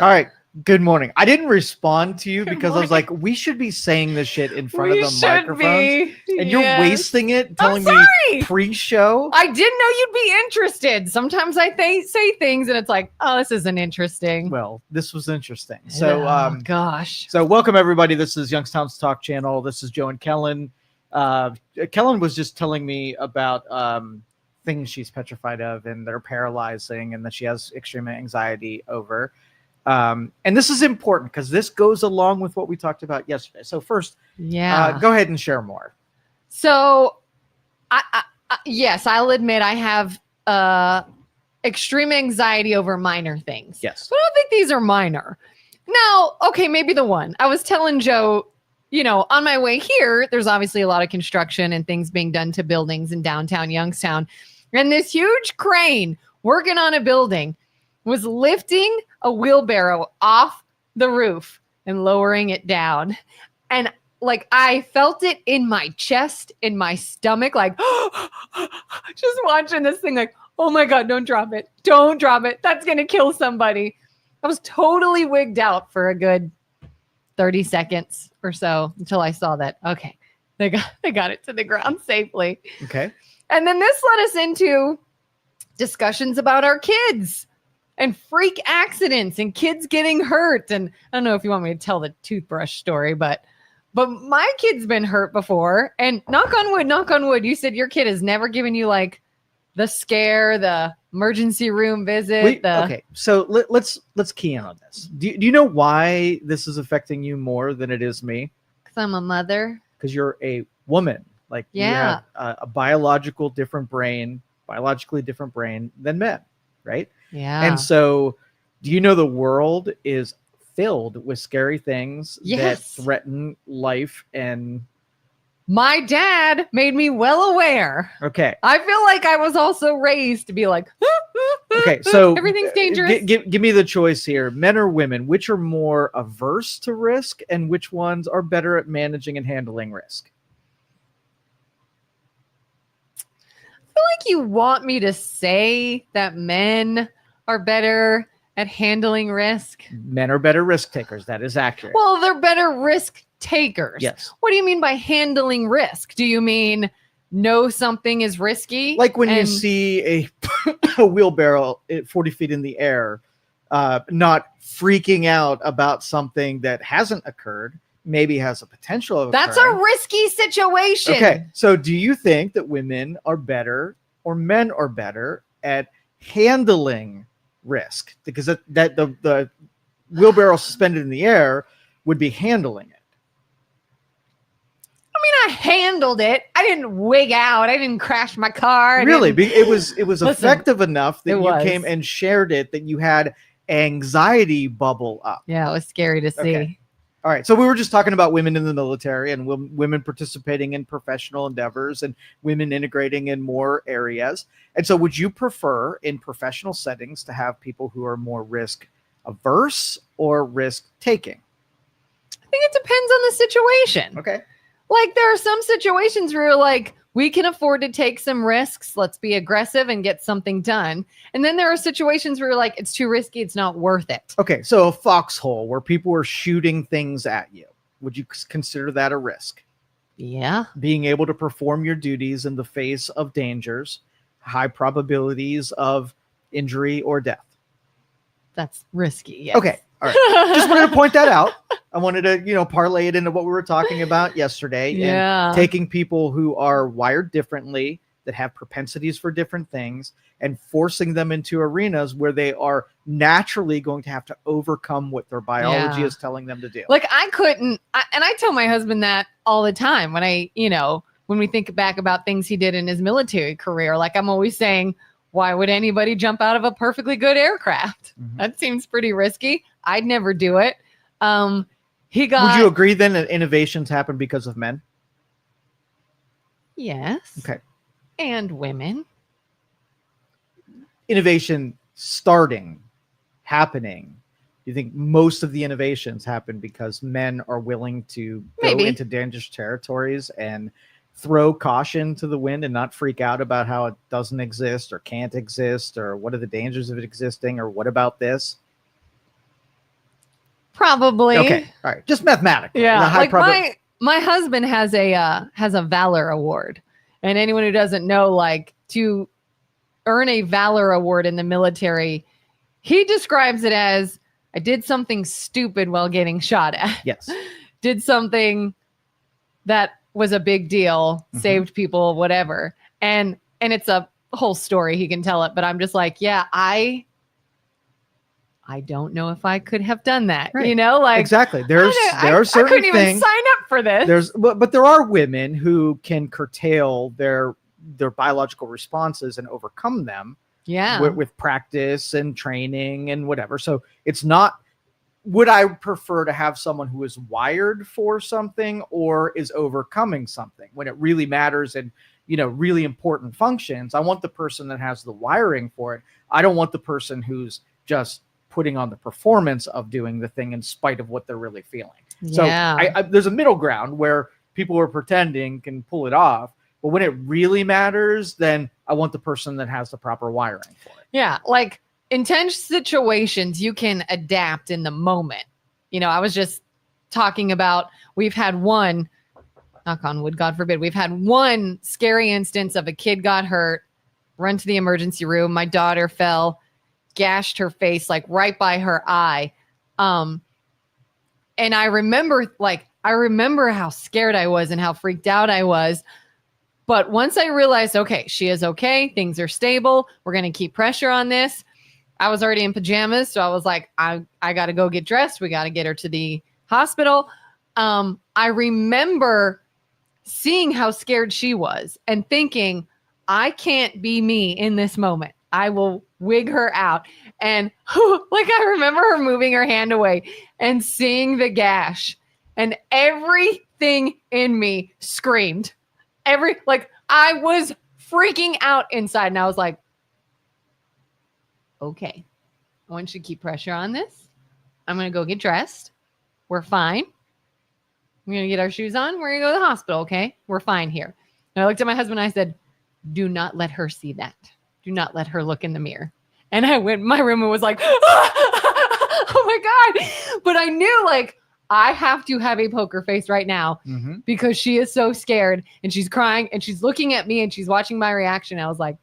All right. Good morning. I didn't respond to you Good because I was morning. like, we should be saying this shit in front We of the should microphones. be. And you're Yes. wasting it telling me sorry. pre-show. I didn't know you'd be interested. Sometimes I say things and it's like, oh, this isn't interesting. Well, this was interesting. So, gosh. so welcome everybody. This is Youngstown's Talk Channel. This is Joe and Kelin. Kelin was just telling me about things she's petrified of and that are paralyzing and that she has extreme anxiety over. And this is important because this goes along with what we talked about yesterday. So first, go ahead and share more. So, yes, I'll admit I have extreme anxiety over minor things. Yes. But I don't think these are minor. Now, okay, maybe the one. I was telling Joe, on my way here, there's obviously a lot of construction and things being done to buildings in downtown Youngstown. And this huge crane working on a building was lifting a wheelbarrow off the roof and lowering it down. And like I felt it in my chest, in my stomach, like just watching this thing like, oh my God, don't drop it. Don't drop it. That's going to kill somebody. I was totally wigged out for a good 30 seconds or so until I saw that, okay, they got it to the ground safely. Okay. And then this led us into discussions about our kids and freak accidents and kids getting hurt. And I don't know if you want me to tell the toothbrush story, but my kid's been hurt before. And knock on wood, you said your kid has never given you like the scare, the emergency room visit. Okay, so let's key in on this. Do you know why this is affecting you more than it is me? Because I'm a mother. Because you're a woman. Like you have a biologically different brain than men, right? Yeah. And so do you know the world is filled with scary things that threaten life? And my dad made me well aware. Okay. I feel like I was also raised to be like, okay, so everything's dangerous. Give me the choice here. Men or women, which are more averse to risk and which ones are better at managing and handling risk? I feel like you want me to say that men are better at handling risk. Men are better risk takers. That is accurate. Well, they're better risk takers. Yes. What do you mean by handling risk? Do you mean know something is risky? Like when you see a wheelbarrow at 40 feet in the air, not freaking out about something that hasn't occurred, maybe has a potential of That's occurring. a risky situation. Okay, so do you think that women are better or men are better at handling risk? Because that the wheelbarrow suspended in the air would be handling it. I mean, I handled it. I didn't wig out. I didn't crash my car. Really? It was Listen, effective enough that you was. came and shared it, that you had anxiety bubble up. Yeah, it was scary to see. Okay. All right. So we were just talking about women in the military and women participating in professional endeavors and women integrating in more areas. And so would you prefer in professional settings to have people who are more risk averse or risk taking? I think it depends on the situation. Okay. Like there are some situations where you're like, we can afford to take some risks. Let's be aggressive and get something done. And then there are situations where you're like, it's too risky. It's not worth it. Okay. So a foxhole where people are shooting things at you. Would you consider that a risk? Yeah. Being able to perform your duties in the face of dangers, high probabilities of injury or death. That's risky. Yes. Okay. All right. Just wanted to point that out. I wanted to, parlay it into what we were talking about yesterday. Yeah. And taking people who are wired differently, that have propensities for different things, and forcing them into arenas where they are naturally going to have to overcome what their biology is telling them to do. Like I couldn't, and I tell my husband that all the time when when we think back about things he did in his military career, like I'm always saying, why would anybody jump out of a perfectly good aircraft? Mm-hmm. That seems pretty risky. I'd never do it. Would you agree then that innovations happen because of men? Yes. Okay. And women. Innovation happening. Do you think most of the innovations happen because men are willing to go into dangerous territories and throw caution to the wind and not freak out about how it doesn't exist or can't exist or what are the dangers of it existing or what about this? Probably. Okay. All right. Just mathematically. Yeah. The high Like my husband has a Valor Award. And anyone who doesn't know, like, to earn a Valor Award in the military, he describes it as, I did something stupid while getting shot at. Yes. Did something that was a big deal, saved people, whatever. And it's a whole story. He can tell it, but I'm just like, yeah, I don't know if I could have done that. Right. You know, like, exactly. There are certain I couldn't even things. sign up for this. But there are women who can curtail their biological responses and overcome them. Yeah. With practice and training and whatever. So it's not, would I prefer to have someone who is wired for something or is overcoming something when it really matters and, really important functions? I want the person that has the wiring for it. I don't want the person who's just putting on the performance of doing the thing in spite of what they're really feeling. Yeah. So there's a middle ground where people who are pretending can pull it off. But when it really matters, then I want the person that has the proper wiring for it. Yeah. Like, intense situations, you can adapt in the moment. I was just talking about, we've had one, knock on wood, God forbid, we've had one scary instance of a kid got hurt, run to the emergency room. My daughter fell, gashed her face, like right by her eye. And I remember how scared I was and how freaked out I was. But once I realized, okay, she is okay, things are stable, we're going to keep pressure on this. I was already in pajamas, so I was like, I got to go get dressed. We got to get her to the hospital. I remember seeing how scared she was and thinking, I can't be me in this moment. I will wig her out. And I remember her moving her hand away and seeing the gash, and everything in me screamed. I was freaking out inside, and I was like, okay, I want you to keep pressure on this. I'm going to go get dressed. We're fine. We're going to get our shoes on. We're going to go to the hospital. Okay. We're fine here. And I looked at my husband and I said, do not let her see that. Do not let her look in the mirror. And I went in my room and was like, oh my God. But I knew, like, I have to have a poker face right now because she is so scared and she's crying and she's looking at me and she's watching my reaction. I was like,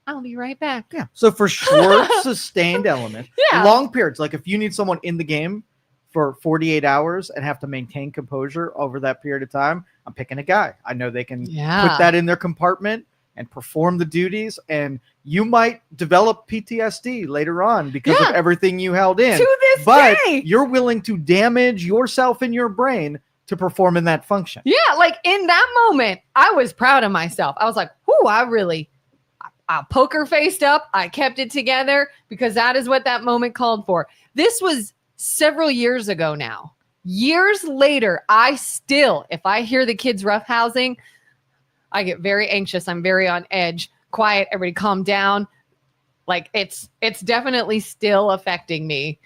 I'll be right back. Yeah. So for short, sustained elements, Yeah. long periods, like if you need someone in the game for 48 hours and have to maintain composure over that period of time, I'm picking a guy. I know they can put that in their compartment and perform the duties, and you might develop PTSD later on because of everything you held in. To this but day. You're willing to damage yourself and your brain to perform in that function. Yeah, like in that moment, I was proud of myself. I was like, I poker faced up. I kept it together because that is what that moment called for. This was several years ago now. Years later, I still, if I hear the kids roughhousing, I get very anxious. I'm very on edge. Quiet, everybody calm down. Like it's definitely still affecting me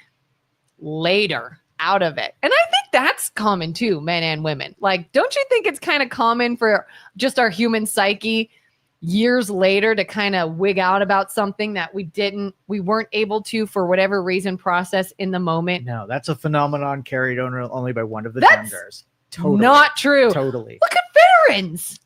later out of it. And I think that's common too, men and women. Like, don't you think it's kind of common for just our human psyche years later to kind of wig out about something that we weren't able to, for whatever reason, process in the moment? No, that's a phenomenon carried only by one of the genders. Totally. Not true. Totally. Look at veterans.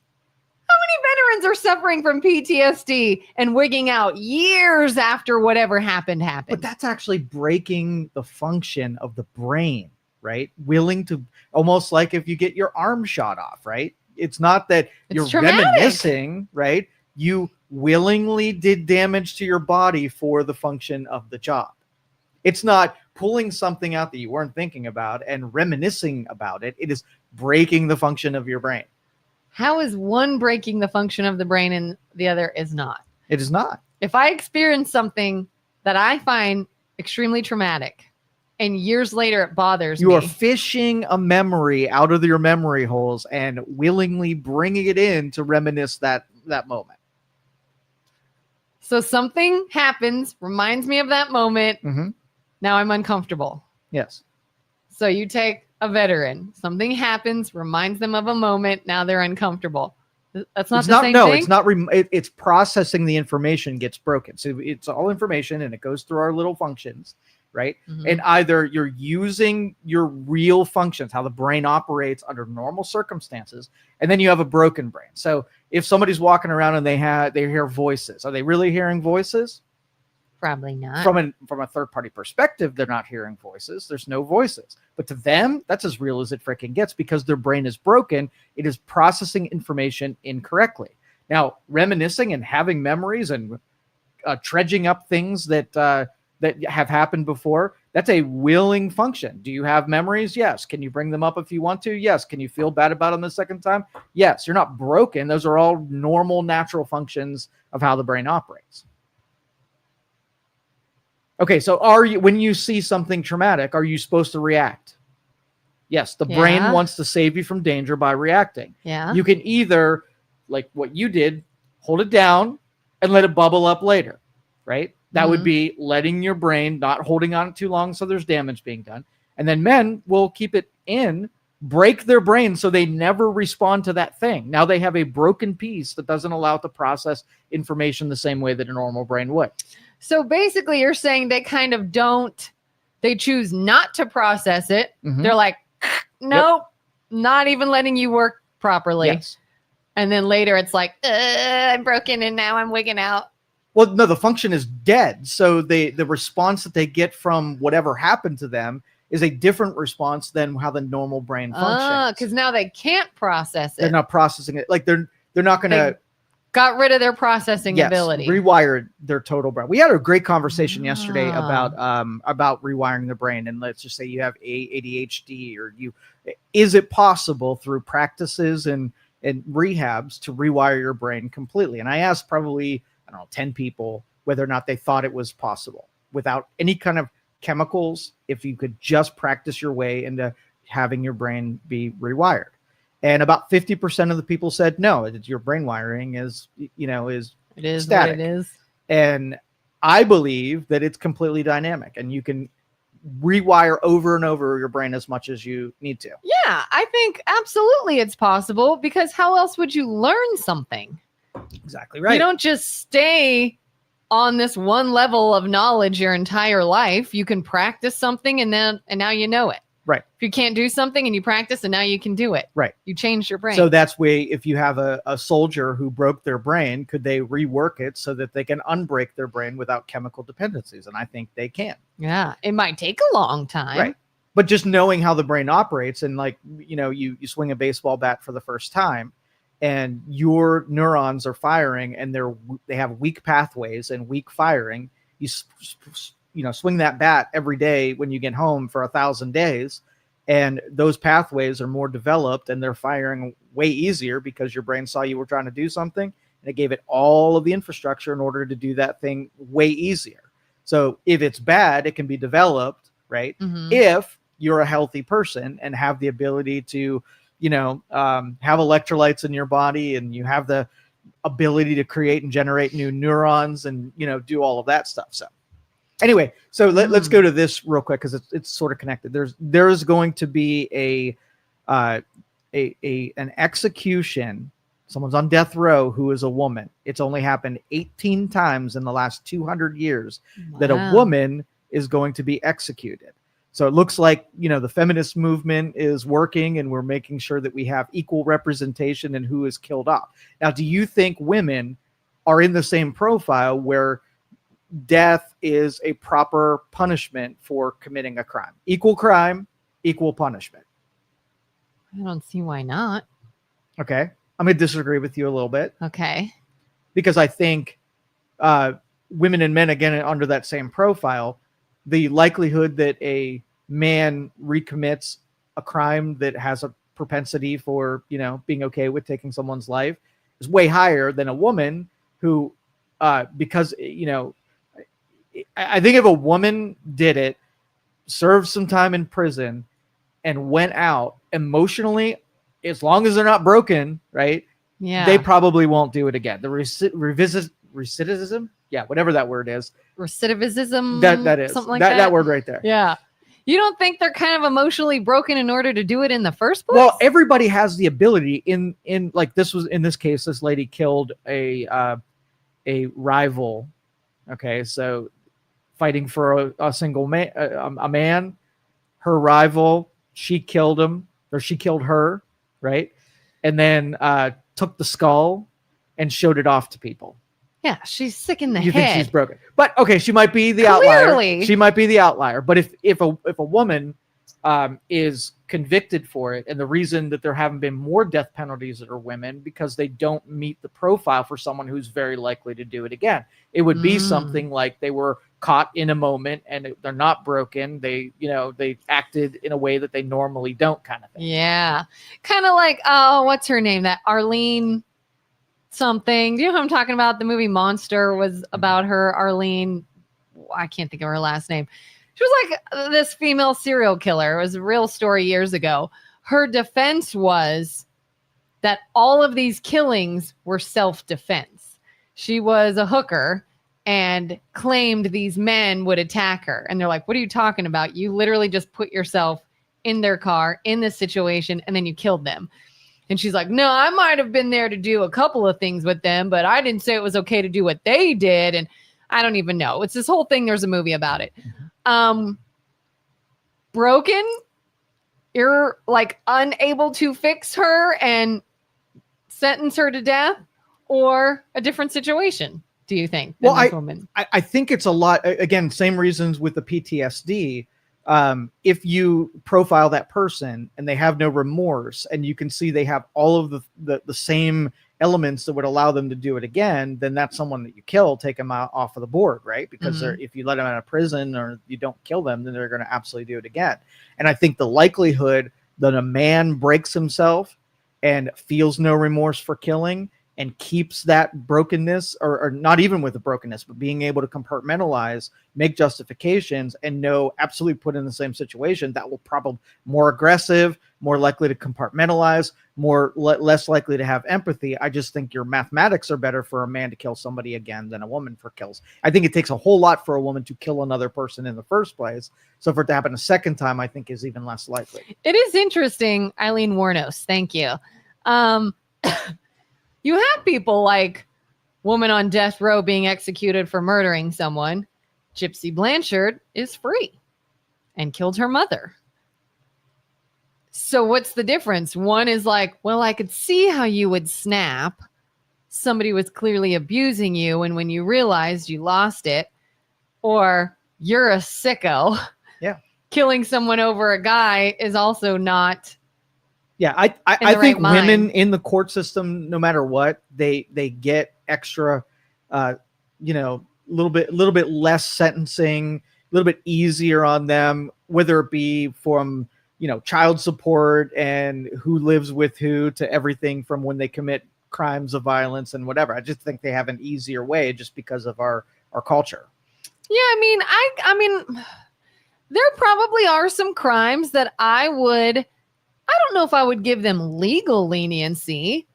How many veterans are suffering from PTSD and wigging out years after whatever happened? But that's actually breaking the function of the brain, right? Willing to, almost like if you get your arm shot off, right? It's not that you're reminiscing, right? You willingly did damage to your body for the function of the job. It's not pulling something out that you weren't thinking about and reminiscing about it. It is breaking the function of your brain. How is one breaking the function of the brain and the other is not? It is not. If I experience something that I find extremely traumatic and years later it bothers me. You are fishing a memory out of your memory holes and willingly bringing it in to reminisce that moment. So something happens, reminds me of that moment. Mm-hmm. Now I'm uncomfortable. Yes. So you take a veteran. Something happens, reminds them of a moment. Now they're uncomfortable. That's not It's the not, same no, thing? it's not. It's processing the information gets broken. So it's all information and it goes through our little functions, right? Mhm. And either you're using your real functions, how the brain operates under normal circumstances, and then you have a broken brain. So if somebody's walking around and they hear voices, are they really hearing voices? Probably not. From a third party perspective, they're not hearing voices. There's no voices, but to them, that's as real as it freaking gets because their brain is broken. It is processing information incorrectly. Now, reminiscing and having memories and dredging up things that have happened before, that's a willing function. Do you have memories? Yes. Can you bring them up if you want to? Yes. Can you feel bad about them the second time? Yes. You're not broken. Those are all normal, natural functions of how the brain operates. Okay, so when you see something traumatic, are you supposed to react? Yes, the brain wants to save you from danger by reacting. Yeah. You can either, like what you did, hold it down and let it bubble up later, right? That would be letting your brain, not holding on too long so there's damage being done. And then men will keep it in, break their brain so they never respond to that thing. Now they have a broken piece that doesn't allow it to process information the same way that a normal brain would. So basically you're saying they kind of they choose not to process it. Mhm. They're like, nope, not even letting you work properly. Yes. And then later it's like, I'm broken and now I'm wigging out. Well, no, the function is dead. So the response that they get from whatever happened to them is a different response than how the normal brain functions. Because now they can't process it. They're not processing it. Like they're not going to. Got rid of their processing ability. Rewired their total brain. We had a great conversation yesterday about rewiring the brain. And let's just say you have ADHD or is it possible through practices and rehabs to rewire your brain completely? And I asked probably, 10 people whether or not they thought it was possible without any kind of chemicals, if you could just practice your way into having your brain be rewired. And about 50% of the people said, no, your brain wiring is static. What it is. And I believe that it's completely dynamic and you can rewire over and over your brain as much as you need to. Yeah, I think absolutely it's possible because how else would you learn something? Exactly right. You don't just stay on this one level of knowledge your entire life. You can practice something and now you know it. Right. If you can't do something and you practice and now you can do it. Right. You change your brain. So that's way, if you have a soldier who broke their brain, could they rework it so that they can unbreak their brain without chemical dependencies? And I think they can. Yeah. It might take a long time. Right. But just knowing how the brain operates and you swing a baseball bat for the first time and your neurons are firing and they have weak pathways and weak firing. You swing that bat every day when you get home for 1,000 days, and those pathways are more developed and they're firing way easier because your brain saw you were trying to do something and it gave it all of the infrastructure in order to do that thing way easier. So if it's bad, it can be developed, right? Mm-hmm. If you're a healthy person and have the ability to, have electrolytes in your body and you have the ability to create and generate new neurons and, do all of that stuff. So anyway, so let's go to this real quick because it's sort of connected. There's going to be an execution. Someone's on death row who is a woman. It's only happened 18 times in the last 200 years that a woman is going to be executed. So it looks like, the feminist movement is working and we're making sure that we have equal representation in who is killed off. Now, do you think women are in the same profile where death is a proper punishment for committing a crime? Equal crime, equal punishment. I don't see why not. Okay. I'm going to disagree with you a little bit. Okay. Because I think women and men, again, under that same profile, the likelihood that a man recommits a crime that has a propensity for, being okay with taking someone's life is way higher than a woman who, because, I think if a woman did it, served some time in prison and went out emotionally, as long as they're not broken, right? Yeah. They probably won't do it again. The recidivism? Yeah, whatever that word is. Recidivism. That is. Something like that word right there. Yeah. You don't think they're kind of emotionally broken in order to do it in the first place? Well, everybody has the ability in like this was in this case, this lady killed a rival. Okay. So fighting for a single man, a man, her rival, she killed him or she killed her. Right. And then took the skull and showed it off to people. Yeah, she's sick in the You head. think she's broken, but okay, she might be the Clearly. outlier. She might be the outlier. But if a woman is convicted for it, and the reason that there haven't been more death penalties that are women because they don't meet the profile for someone who's very likely to do it again. It would be something like they were caught in a moment and they're not broken. They acted in a way that they normally don't, kind of thing. Yeah, kind of like what's her name? That Arlene something. Do you know who I'm talking about? The movie Monster was about her. Arlene, I can't think of her last name. She was like this female serial killer. It was a real story years ago. Her defense was that all of these killings were self-defense. She was a hooker and claimed these men would attack her. And they're like, what are you talking about? You literally just put yourself in their car in this situation and then you killed them. And she's like, no, I might have been there to do a couple of things with them, but I didn't say it was okay to do what they did. And I don't even know. It's this whole thing. There's a movie about it. Broken, you're like unable to fix her and sentence her to death, or a different situation, do you think? Well, I think it's a lot. Again, same reasons with the PTSD. If you profile that person and they have no remorse and you can see they have all of the same elements that would allow them to do it again, then that's someone that you kill, take them out off of the board, right? Because if you let them out of prison or you don't kill them, then they're going to absolutely do it again. And I think the likelihood that a man breaks himself and feels no remorse for killing and keeps that brokenness, or not even with the brokenness, but being able to compartmentalize, make justifications, and know absolutely put in the same situation, that will probably more aggressive, more likely to compartmentalize, less likely to have empathy. I just think your mathematics are better for a man to kill somebody again than a woman for kills. I think it takes a whole lot for a woman to kill another person in the first place. So for it to happen a second time, I think is even less likely. It is interesting, Eileen Warnos. Thank you. You have people like woman on death row being executed for murdering someone. Gypsy Blanchard is free and killed her mother. So what's the difference? One is like, well, I could see how you would snap. Somebody was clearly abusing you, and when you realized you lost it, or you're a sicko. Yeah. Killing someone over a guy is also not. Yeah, I think women in the court system, no matter what, they get extra, little bit less sentencing, a little bit easier on them, whether it be from child support and who lives with who to everything from when they commit crimes of violence and whatever. I just think they have an easier way just because of our culture. Yeah, I mean, there probably are some crimes that I don't know if I would give them legal leniency.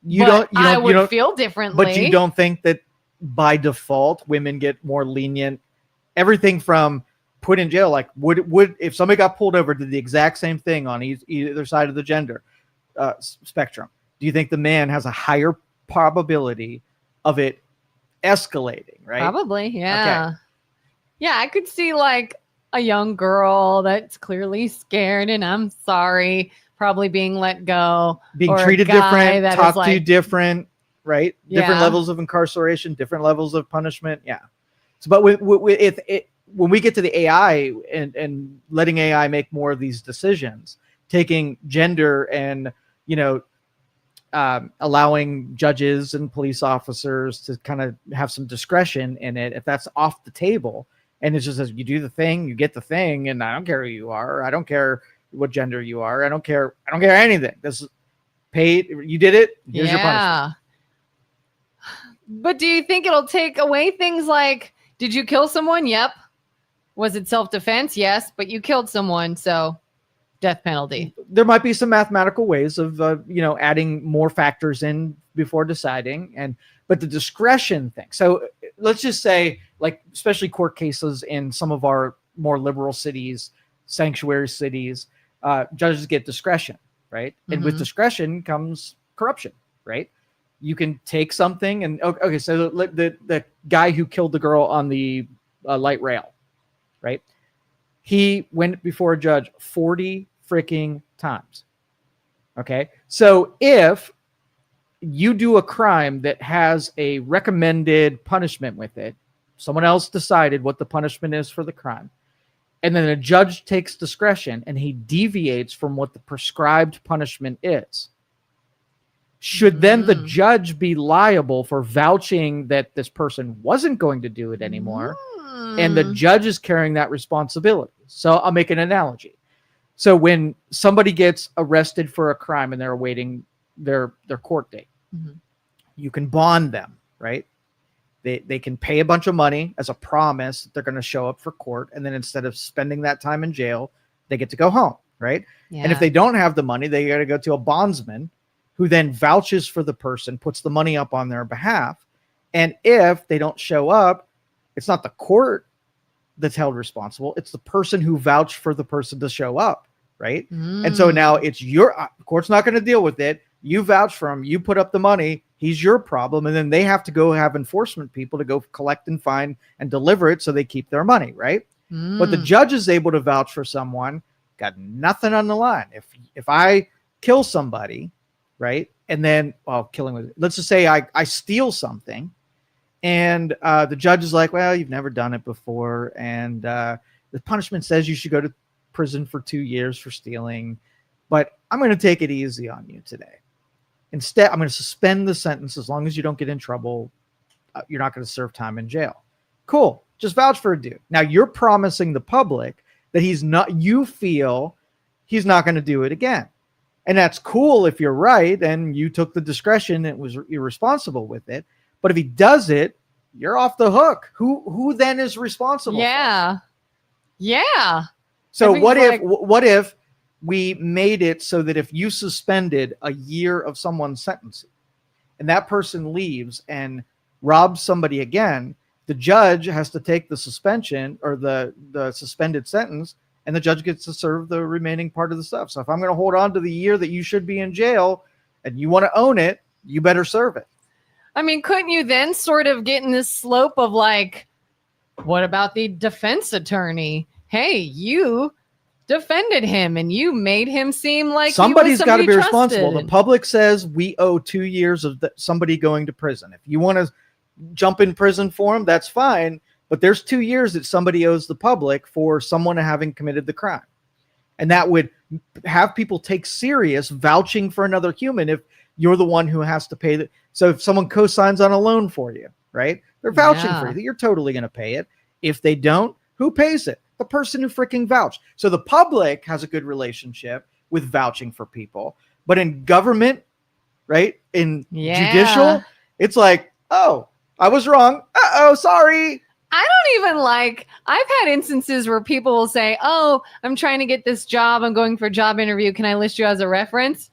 I would feel differently. But you don't think that by default women get more lenient? Everything from put in jail, like would if somebody got pulled over, did the exact same thing on either side of the gender spectrum, do you think the man has a higher probability of it escalating? Right? Probably, yeah. Okay. Yeah, I could see like a young girl that's clearly scared and I'm sorry, probably being let go, being treated different, talked to different, right? Yeah. Different levels of incarceration, different levels of punishment. Yeah. So, but when we get to the AI and letting AI make more of these decisions, taking gender and, allowing judges and police officers to kind of have some discretion in it, if that's off the table, and it just says you do the thing, you get the thing, and I don't care who you are, I don't care what gender you are, I don't care anything. This is paid. You did it. Here's your punishment. But do you think it'll take away things like, did you kill someone? Yep. Was it self-defense? Yes, but you killed someone, so death penalty. There might be some mathematical ways of adding more factors in before deciding, but the discretion thing. So let's just say, like, especially court cases in some of our more liberal cities, sanctuary cities, judges get discretion, right? And with discretion comes corruption, right? You can take something and okay, so the guy who killed the girl on the light rail, right? He went before a judge 40 freaking times. Okay, so if you do a crime that has a recommended punishment with it, someone else decided what the punishment is for the crime, and then a judge takes discretion and he deviates from what the prescribed punishment is, should then the judge be liable for vouching that this person wasn't going to do it anymore, and the judge is carrying that responsibility? So I'll make an analogy. So when somebody gets arrested for a crime and they're awaiting their court date, you can bond them, right? They can pay a bunch of money as a promise that they're going to show up for court, and then instead of spending that time in jail, they get to go home, right? Yeah. And if they don't have the money, they got to go to a bondsman who then vouches for the person, puts the money up on their behalf. And if they don't show up, it's not the court that's held responsible. It's the person who vouched for the person to show up, right? And so now it's your court's not going to deal with it. You vouch for him. You put up the money. He's your problem. And then they have to go have enforcement people to go collect and find and deliver it so they keep their money, right? But the judge is able to vouch for someone, got nothing on the line. If I kill somebody, right, and then, let's just say I steal something, and the judge is like, well, you've never done it before, and the punishment says you should go to prison for 2 years for stealing, but I'm going to take it easy on you today. Instead, I'm going to suspend the sentence as long as you don't get in trouble. You're not going to serve time in jail. Cool. Just vouch for a dude. Now you're promising the public that you feel he's not going to do it again. And that's cool if you're right and you took the discretion and was irresponsible with it. But if he does it, you're off the hook. Who then is responsible? Yeah. Yeah. So what if we made it so that if you suspended a year of someone's sentence and that person leaves and robs somebody again, the judge has to take the suspension or the suspended sentence, and the judge gets to serve the remaining part of the stuff. So if I'm going to hold on to the year that you should be in jail and you want to own it, you better serve it. I mean, couldn't you then sort of get in this slope of like, what about the defense attorney? Hey, you defended him and you made him seem like somebody's got to be trusted. Responsible. The public says we owe 2 years of somebody going to prison. If you want to jump in prison for him, that's fine. But there's 2 years that somebody owes the public for someone having committed the crime. And that would have people take serious vouching for another human if you're the one who has to pay. So if someone co-signs on a loan for you, right? They're vouching for you that you're totally going to pay it. If they don't, who pays it? The person who freaking vouched. So the public has a good relationship with vouching for people. But in government, right? In judicial, it's like, oh, I was wrong. Uh-oh, sorry. I don't even I've had instances where people will say, oh, I'm trying to get this job. I'm going for a job interview. Can I list you as a reference?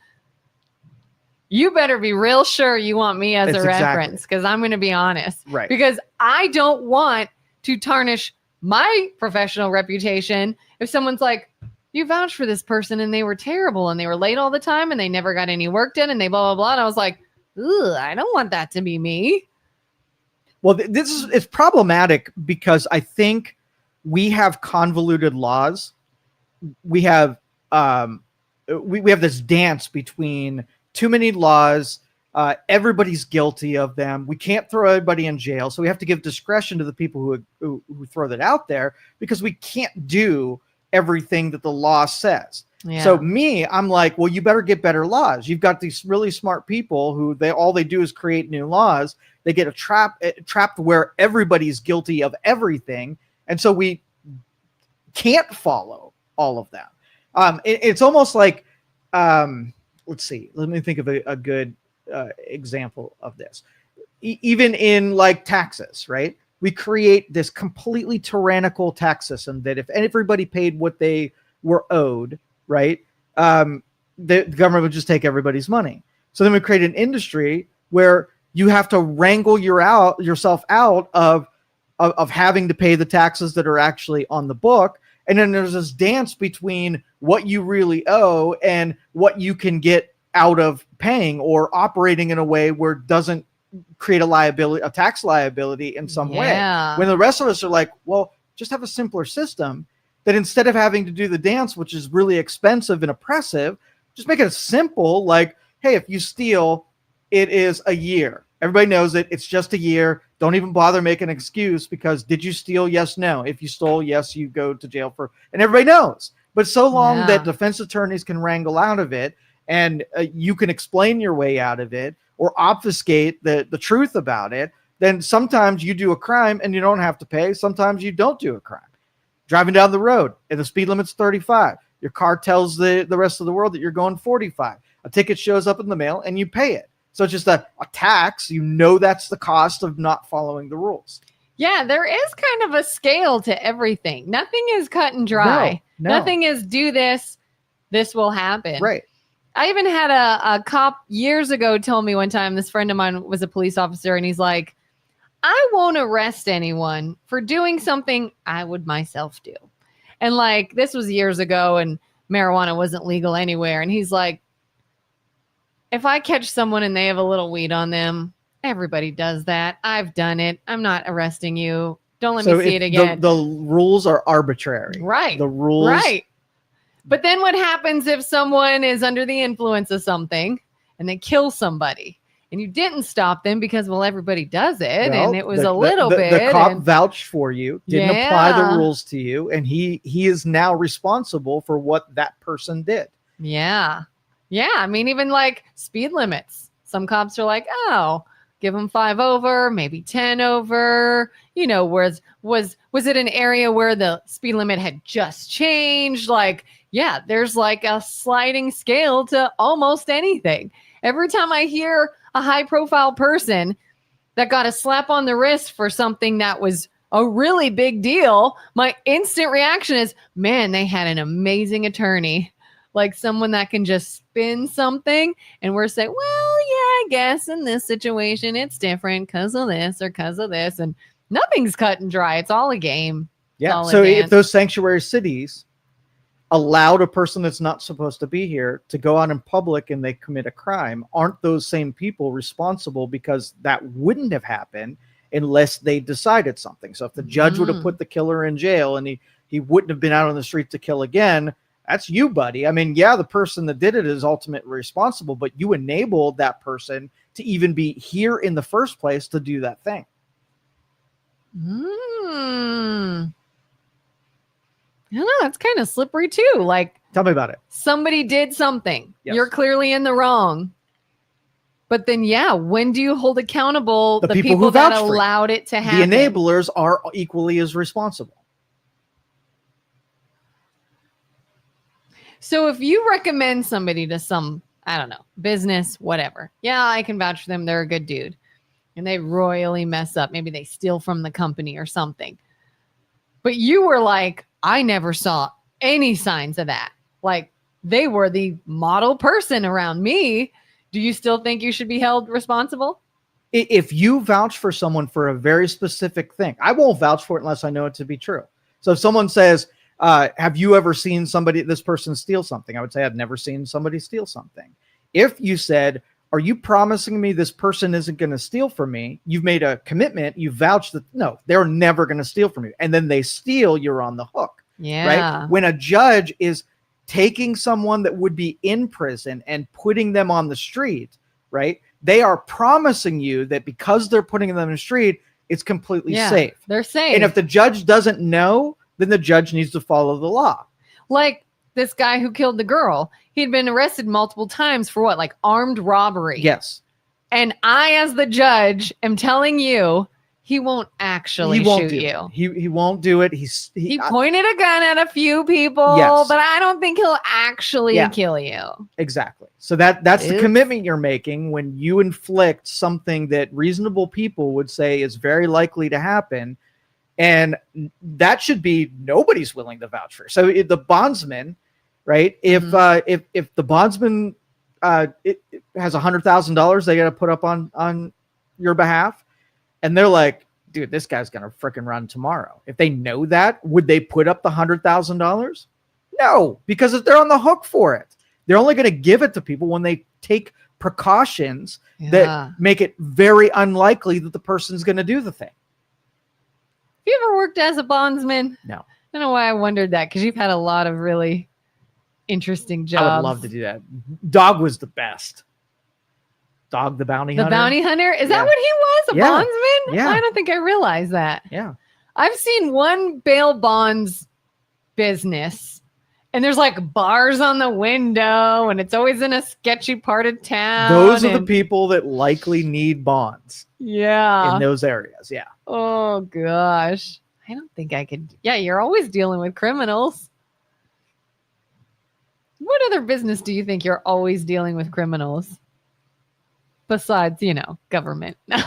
You better be real sure you want me as a reference, because I'm going to be honest. Right. Because I don't want to tarnish my professional reputation if someone's like, you vouched for this person and they were terrible and they were late all the time and they never got any work done and they blah, blah, blah. And I was like, ugh, I don't want that to be me. Well, it's problematic because I think we have convoluted laws. We have we have this dance between too many laws. Everybody's guilty of them. We can't throw everybody in jail, so we have to give discretion to the people who throw that out there, because we can't do everything that the law says. Yeah. So I'm like, well, you better get better laws. You've got these really smart people who all they do is create new laws. They get trapped where everybody's guilty of everything, and so we can't follow all of them. It's almost like, let's see. Let me think of a good example of this. Even in like taxes, right? We create this completely tyrannical tax system that if everybody paid what they were owed, right, the government would just take everybody's money. So then we create an industry where you have to wrangle yourself out of having to pay the taxes that are actually on the book. And then there's this dance between what you really owe and what you can get out of paying or operating in a way where it doesn't create a tax liability in some way. When the rest of us are like, well, just have a simpler system that instead of having to do the dance, which is really expensive and oppressive, just make it simple. Like, hey, if you steal, it is a year. Everybody knows it. It's just a year. Don't even bother making an excuse because did you steal? Yes, no. If you stole, yes, you go to jail and everybody knows. But so long that defense attorneys can wrangle out of it and you can explain your way out of it or obfuscate the truth about it, then sometimes you do a crime and you don't have to pay. Sometimes you don't do a crime. Driving down the road and the speed limit's 35. Your car tells the rest of the world that you're going 45. A ticket shows up in the mail and you pay it. So it's just a tax. You know that's the cost of not following the rules. Yeah, there is kind of a scale to everything. Nothing is cut and dry. No. Nothing is do this, this will happen. Right. I even had a cop years ago told me one time, this friend of mine was a police officer, and he's like, I won't arrest anyone for doing something I would myself do. And like, this was years ago and marijuana wasn't legal anywhere. And he's like, if I catch someone and they have a little weed on them, everybody does that. I've done it. I'm not arresting you. Don't let me see it again. The rules are arbitrary. Right. The rules. Right. But then what happens if someone is under the influence of something and they kill somebody and you didn't stop them because, well, everybody does it. Well, and it was a little bit. The cop vouched for you, didn't apply the rules to you. And he is now responsible for what that person did. Yeah. Yeah. I mean, even like speed limits. Some cops are like, oh, give them 5 over, maybe 10 over. You know, was it an area where the speed limit had just changed? Like, yeah, there's like a sliding scale to almost anything. Every time I hear a high profile person that got a slap on the wrist for something that was a really big deal, my instant reaction is, man, they had an amazing attorney. Like someone that can just spin something and we're saying, well, yeah, I guess in this situation, it's different because of this or because of this. And nothing's cut and dry. It's all a game. Yeah. So if those sanctuary cities allowed a person that's not supposed to be here to go out in public and they commit a crime, aren't those same people responsible because that wouldn't have happened unless they decided something? So if the judge would have put the killer in jail and he wouldn't have been out on the street to kill again, that's you, buddy. I mean, yeah, the person that did it is ultimately responsible, but you enabled that person to even be here in the first place to do that thing. I don't know. It's kind of slippery too. Like, tell me about it. Somebody did something. Yes. You're clearly in the wrong. But then, yeah, when do you hold accountable the people that allowed it to happen? The enablers are equally as responsible. So if you recommend somebody to some, I don't know, business, whatever. Yeah, I can vouch for them. They're a good dude. And they royally mess up. Maybe they steal from the company or something. But you were like, I never saw any signs of that. Like they were the model person around me. Do you still think you should be held responsible? If you vouch for someone for a very specific thing, I won't vouch for it unless I know it to be true. So if someone says, have you ever seen this person steal something? I would say I've never seen somebody steal something. If you said, are you promising me this person isn't going to steal from me? You've made a commitment. You vouched that, no, they're never going to steal from you. And then they steal, you're on the hook. Yeah. Right? When a judge is taking someone that would be in prison and putting them on the street, right? They are promising you that because they're putting them in the street, it's completely safe. They're safe. And if the judge doesn't know, then the judge needs to follow the law. Like this guy who killed the girl, he'd been arrested multiple times for what? Like armed robbery. Yes. And I, as the judge, am telling you, he won't actually shoot you. He won't do it. He pointed a gun at a few people, but I don't think he'll actually kill you. Exactly. So that's the commitment you're making when you inflict something that reasonable people would say is very likely to happen. And that should be nobody's willing to vouch for. So the bondsman, right? If the bondsman it has $100,000 they got to put up on your behalf, and they're like, dude, this guy's going to freaking run tomorrow. If they know that, would they put up the $100,000? No, because if they're on the hook for it, they're only going to give it to people when they take precautions that make it very unlikely that the person's going to do the thing. Have you ever worked as a bondsman? No. I don't know why I wondered that, because you've had a lot of really interesting jobs. I would love to do that. Dog was the best. Dog the bounty hunter. The bounty hunter? Is that what he was? A bondsman? Yeah. I don't think I realized that. Yeah. I've seen one bail bonds business, and there's like bars on the window, and it's always in a sketchy part of town. Those are the people that likely need bonds. Yeah. In those areas. Yeah. Oh, gosh. I don't think I could. Yeah, you're always dealing with criminals. What other business do you think you're always dealing with criminals? Besides, government. I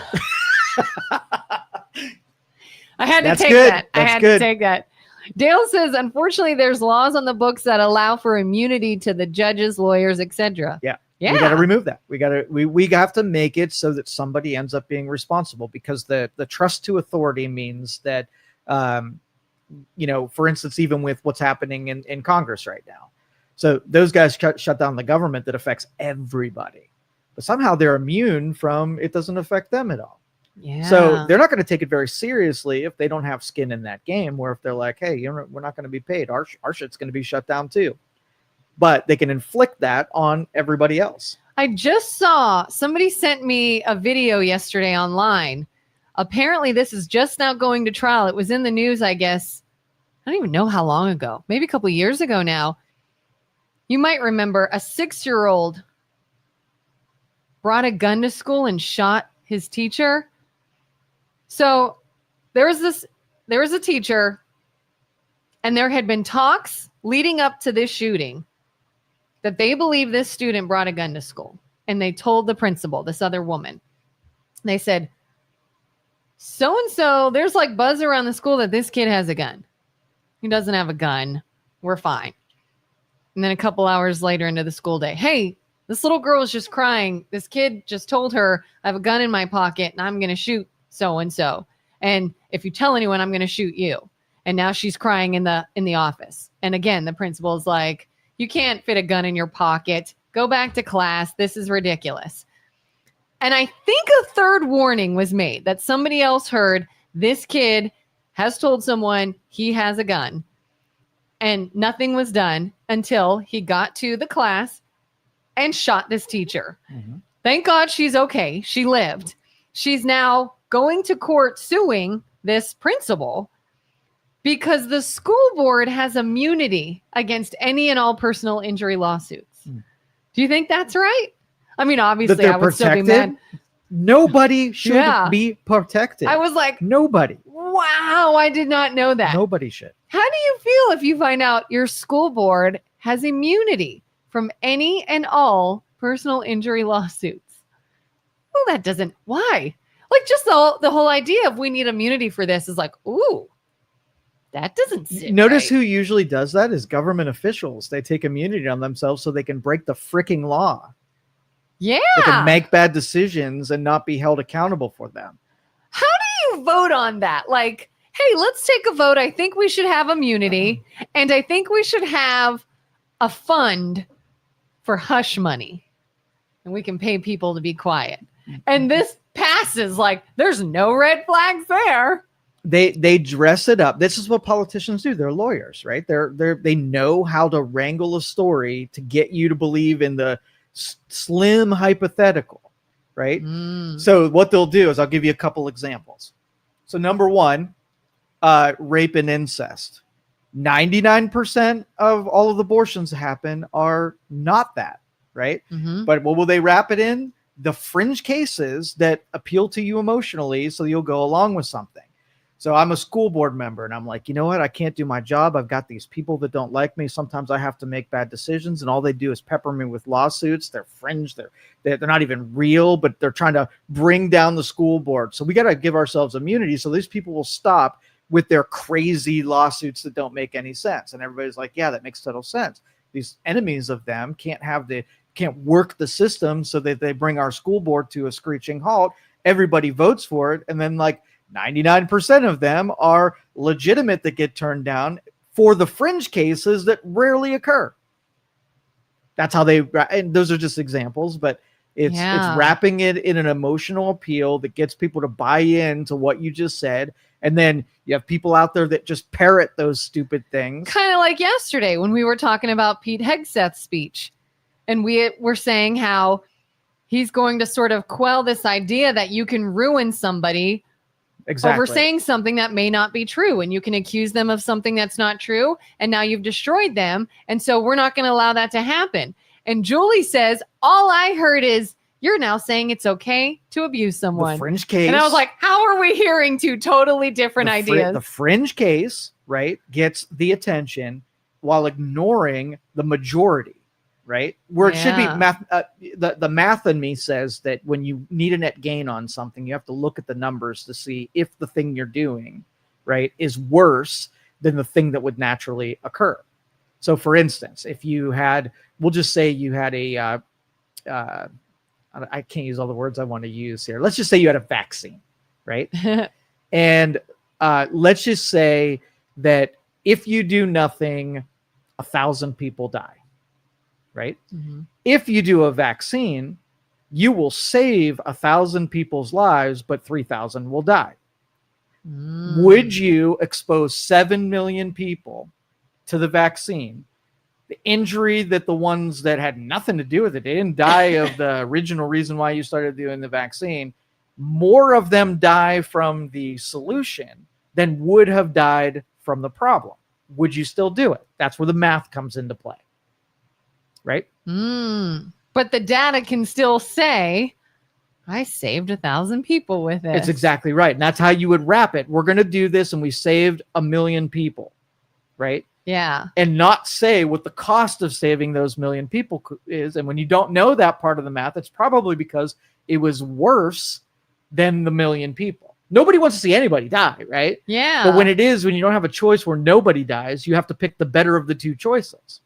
had to take that. I had to take that. Dale says, unfortunately, there's laws on the books that allow for immunity to the judges, lawyers, etc. Yeah. We got to remove that. We have to make it so that somebody ends up being responsible, because the trust to authority means that, for instance, even with what's happening in Congress right now. So those guys shut down the government that affects everybody, but somehow they're immune from it. Doesn't affect them at all. Yeah. So they're not going to take it very seriously if they don't have skin in that game, where if they're like, hey, we're not going to be paid. Our shit's going to be shut down too. But they can inflict that on everybody else. I just saw somebody sent me a video yesterday online. Apparently this is just now going to trial. It was in the news, I guess. I don't even know how long ago, maybe a couple years ago now. You might remember a 6-year-old brought a gun to school and shot his teacher. So there was a teacher, and there had been talks leading up to this shooting that they believe this student brought a gun to school. And they told the principal, this other woman, they said, so-and-so, there's like buzz around the school that this kid has a gun. He doesn't have a gun. We're fine. And then a couple hours later into the school day, hey, this little girl is just crying. This kid just told her, I have a gun in my pocket and I'm going to shoot so-and-so. And if you tell anyone, I'm going to shoot you. And now she's crying in the office. And again, the principal's like, you can't fit a gun in your pocket. Go back to class. This is ridiculous. And I think a third warning was made that somebody else heard this kid has told someone he has a gun. And nothing was done until he got to the class and shot this teacher. Mm-hmm. Thank God she's okay. She lived. She's now going to court suing this principal because the school board has immunity against any and all personal injury lawsuits. Mm. Do you think that's right? I mean, obviously, I would still be mad. Nobody should be protected. I was like, nobody. Wow, I did not know that. Nobody should. How do you feel if you find out your school board has immunity from any and all personal injury lawsuits? Well, that doesn't. Why? Like, just the whole idea of we need immunity for this is like, ooh, that doesn't sit Notice right. Who usually does that is government officials. They take immunity on themselves so they can break the freaking law. Yeah. They can make bad decisions and not be held accountable for them. How do you vote on that? Like, hey, let's take a vote. I think we should have immunity, and I think we should have a fund for hush money, and we can pay people to be quiet. And this passes like there's no red flags there. They dress it up. This is what politicians do. They're lawyers, right? They know how to wrangle a story to get you to believe in the slim hypothetical, right? So what they'll do is I'll give you a couple examples. So number one, rape and incest. 99% of all of the abortions that happen are not that, right? Mm-hmm. But what will they wrap it in? The fringe cases that appeal to you emotionally, so you'll go along with something. So I'm a school board member, and I'm like, you know what? I can't do my job. I've got these people that don't like me. Sometimes I have to make bad decisions, and all they do is pepper me with lawsuits. They're fringe. They're not even real, but they're trying to bring down the school board. So we got to give ourselves immunity so these people will stop with their crazy lawsuits that don't make any sense. And everybody's like, yeah, that makes total sense. These enemies of them can't work the system so that they bring our school board to a screeching halt. Everybody votes for it. And then like 99% of them are legitimate that get turned down for the fringe cases that rarely occur. That's how they, and those are just examples, but it's wrapping it in an emotional appeal that gets people to buy into what you just said. And then you have people out there that just parrot those stupid things. Kind of like yesterday when we were talking about Pete Hegseth's speech. And we were saying how he's going to sort of quell this idea that you can ruin somebody over saying something that may not be true. And you can accuse them of something that's not true. And now you've destroyed them. And so we're not going to allow that to happen. And Julie says, all I heard is, you're now saying it's okay to abuse someone. The fringe case. And I was like, how are we hearing two totally different ideas? The fringe case, right, gets the attention while ignoring the majority, right? Where it should be math. The math in me says that when you need a net gain on something, you have to look at the numbers to see if the thing you're doing, right, is worse than the thing that would naturally occur. So, for instance, if you had, we'll just say you had a, I can't use all the words I want to use here. Let's just say you had a vaccine, right? And let's just say that if you do nothing, 1,000 people die, right? Mm-hmm. If you do a vaccine, you will save 1,000 people's lives, but 3,000 will die. Would you expose 7 million people to the vaccine? The injury that the ones that had nothing to do with it, they didn't die of the original reason why you started doing the vaccine. More of them die from the solution than would have died from the problem. Would you still do it? That's where the math comes into play. Right? But the data can still say, I saved 1,000 people with it. It's exactly right. And that's how you would wrap it. We're going to do this and we saved 1 million people. Right? Yeah. And not say what the cost of saving those 1 million people is. And when you don't know that part of the math, it's probably because it was worse than the 1 million people. Nobody wants to see anybody die, right? Yeah. But when you don't have a choice where nobody dies, you have to pick the better of the two choices.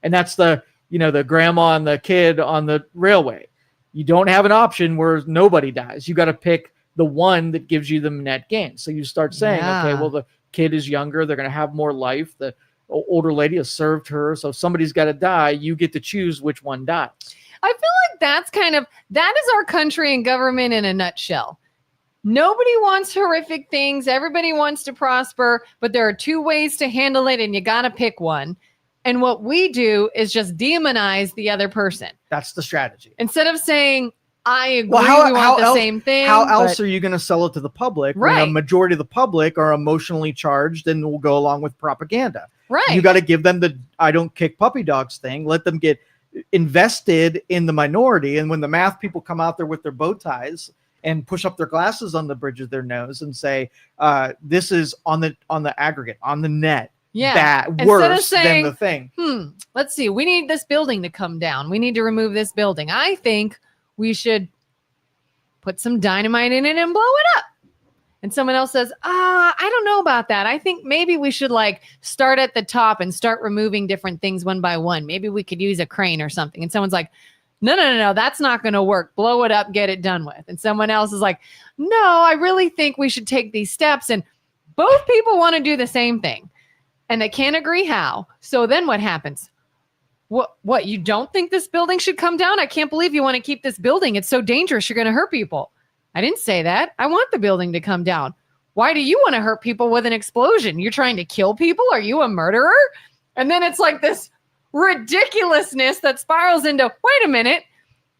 And that's the grandma and the kid on the railway. You don't have an option where nobody dies. You got to pick the one that gives you the net gain. So you start saying, okay, well, the kid is younger, they're going to have more life, the older lady has served her, so if somebody's got to die, you get to choose which one dies. I feel like that is our country and government in a nutshell. Nobody wants horrific things, everybody wants to prosper, but there are two ways to handle it and you got to pick one. And what we do is just demonize the other person. That's the strategy. Instead of saying, I agree, we want the same thing. How else are you going to sell it to the public? Right. When a majority of the public are emotionally charged and will go along with propaganda. Right. You got to give them the I don't kick puppy dogs thing. Let them get invested in the minority. And when the math people come out there with their bow ties and push up their glasses on the bridge of their nose and say, this is on the aggregate, on the net. Yeah. Worse than the thing. Let's see. We need this building to come down. We need to remove this building. I think we should put some dynamite in it and blow it up. And someone else says, I don't know about that. I think maybe we should start at the top and start removing different things one by one. Maybe we could use a crane or something. And someone's like, no, that's not going to work. Blow it up, get it done with. And someone else is like, no, I really think we should take these steps. And both people want to do the same thing. And they can't agree how. So then what happens? What, you don't think this building should come down? I can't believe you want to keep this building. It's so dangerous. You're going to hurt people. I didn't say that. I want the building to come down. Why do you want to hurt people with an explosion? You're trying to kill people? Are you a murderer? And then it's like this ridiculousness that spirals into, wait a minute.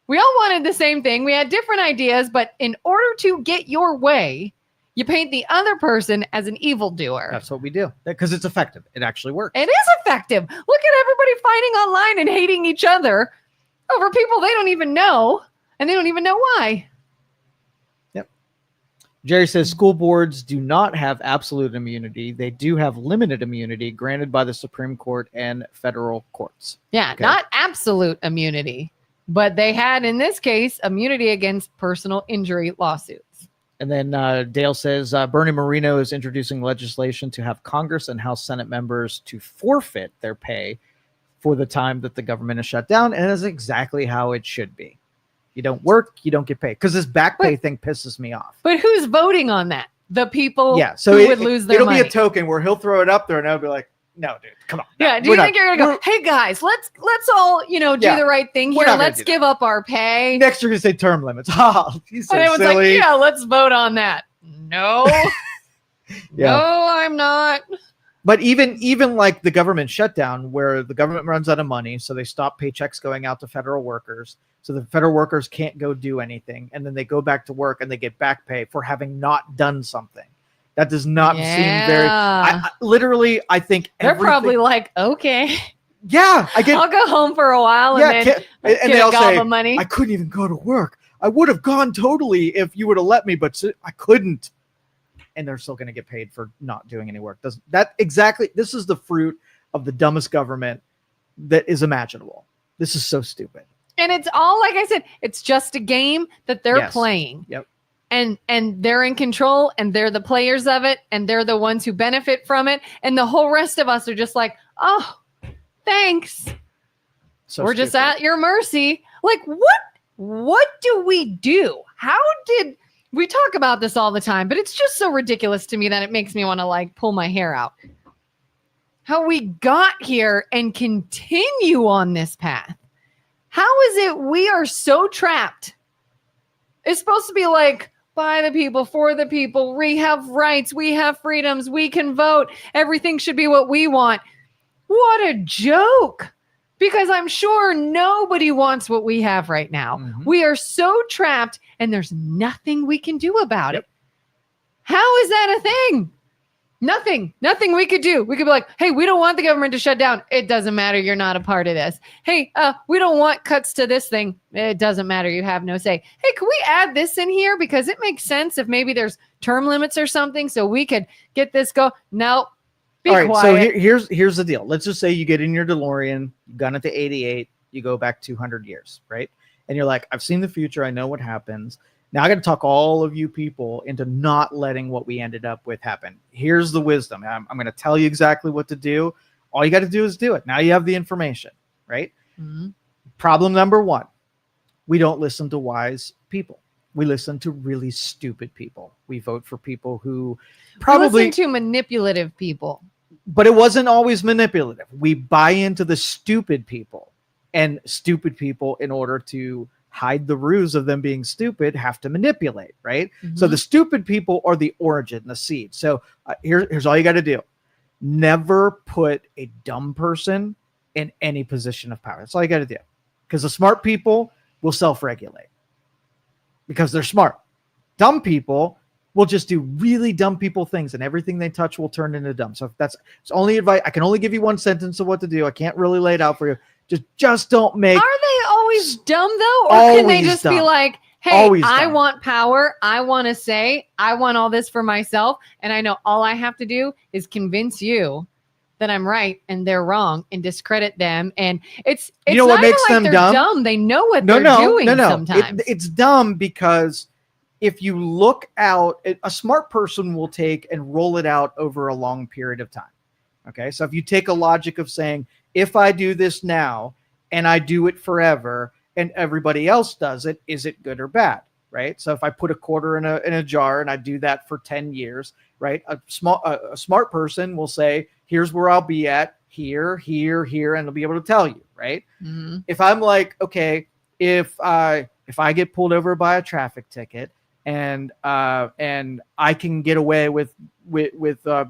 We all wanted the same thing. We had different ideas, but in order to get your way, you paint the other person as an evildoer. That's what we do because it's effective. It actually works. It is effective. Look at everybody fighting online and hating each other over people they don't even know, and they don't even know why. Yep. Jerry says school boards do not have absolute immunity. They do have limited immunity granted by the Supreme Court and federal courts. Yeah, okay. Not absolute immunity, but they had, in this case, immunity against personal injury lawsuits. And then Dale says Bernie Moreno is introducing legislation to have Congress and House Senate members to forfeit their pay for the time that the government is shut down. And that's exactly how it should be. You don't work, you don't get paid. Because this back pay thing pisses me off. But who's voting on that? The people so who would lose their money. It'll be a token where he'll throw it up there and I'll be like, no, dude, come on. Yeah. Do you think you're gonna go, hey guys, let's all, do the right thing here. Let's give up our pay. Next you're gonna say term limits. Ha, he's so and everyone's silly. like, yeah, let's vote on that. No. No, I'm not. But even like the government shutdown, where the government runs out of money, so they stop paychecks going out to federal workers. So the federal workers can't go do anything. And then they go back to work and they get back pay for having not done something. That does not seem very, literally, I think they're probably like, okay. Yeah. I'll go home for a while and then and they all say, money. I couldn't even go to work. I would have gone totally if you would have let me, but I couldn't. And they're still going to get paid for not doing any work. This is the fruit of the dumbest government that is imaginable. This is so stupid. And it's all, like I said, it's just a game that they're playing. Yep. And they're in control and they're the players of it and they're the ones who benefit from it. And the whole rest of us are just like, oh, thanks. So we're just at your mercy. Like, what do we do? How did we talk about this all the time, but it's just so ridiculous to me that it makes me want to like pull my hair out. How we got here and continue on this path. How is it we are so trapped? It's supposed to be like, by the people, for the people. We have rights. We have freedoms. We can vote. Everything should be what we want. What a joke. Because I'm sure nobody wants what we have right now. Mm-hmm. We are so trapped and there's nothing we can do about it. How is that a thing? Nothing we could do. We could be like, hey, we don't want the government to shut down. It doesn't matter. You're not a part of this. Hey, we don't want cuts to this thing. It doesn't matter. You have no say. Hey, can we add this in here? Because it makes sense if maybe there's term limits or something so we could get this go. No. All right, quiet. So here's the deal. Let's just say you get in your DeLorean, you've gone into 88, you go back 200 years, right? And you're like, I've seen the future. I know what happens. Now I got to talk all of you people into not letting what we ended up with happen. Here's the wisdom. I'm going to tell you exactly what to do. All you got to do is do it. Now you have the information, right? Mm-hmm. Problem number one, we don't listen to wise people. We listen to really stupid people. We vote for people who probably listen to manipulative people. But it wasn't always manipulative. We buy into the stupid people, and stupid people, in order to hide the ruse of them being stupid, have to manipulate, right? Mm-hmm. So the stupid people are the origin, the seed. So here's all you got to do. Never put a dumb person in any position of power. That's all you got to do. Because the smart people will self-regulate because they're smart. Dumb people will just do really dumb people things, and everything they touch will turn into dumb. So it's only advice. I can only give you one sentence of what to do. I can't really lay it out for you. Just don't make. Are they always dumb though? Or can they just be like, hey, I want power. I want to say, I want all this for myself. And I know all I have to do is convince you that I'm right and they're wrong and discredit them. And it's what makes them dumb. They know what they're doing sometimes. It's dumb because if you look out, a smart person will take and roll it out over a long period of time. Okay. So if you take a logic of saying, if I do this now and I do it forever and everybody else does it, is it good or bad? Right. So if I put a quarter in a jar and I do that for 10 years, right. A smart person will say, here's where I'll be at, here, and they'll be able to tell you. Right. Mm-hmm. If I'm like, okay, if I get pulled over by a traffic ticket and I can get away with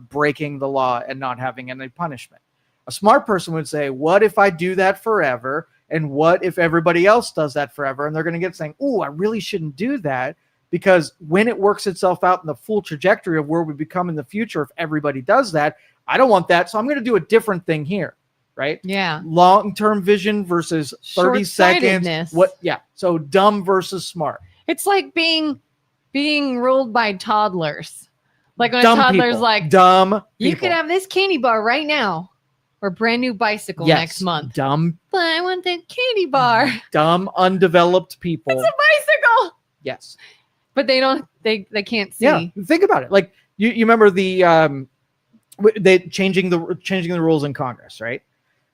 breaking the law and not having any punishment. A smart person would say, what if I do that forever? And what if everybody else does that forever? And they're going to get saying, oh, I really shouldn't do that, because when it works itself out in the full trajectory of where we become in the future, if everybody does that, I don't want that. So I'm going to do a different thing here. Right. Yeah. Long-term vision versus 30 seconds. Yeah. So dumb versus smart. It's like being ruled by toddlers. Like when dumb a toddler's people. Like, dumb people. You could have this candy bar right now. Or brand new bicycle next month. Dumb. But I want that candy bar. Dumb, undeveloped people. It's a bicycle. Yes. But they can't see. Yeah. Think about it. Like you remember the they changing the rules in Congress, right?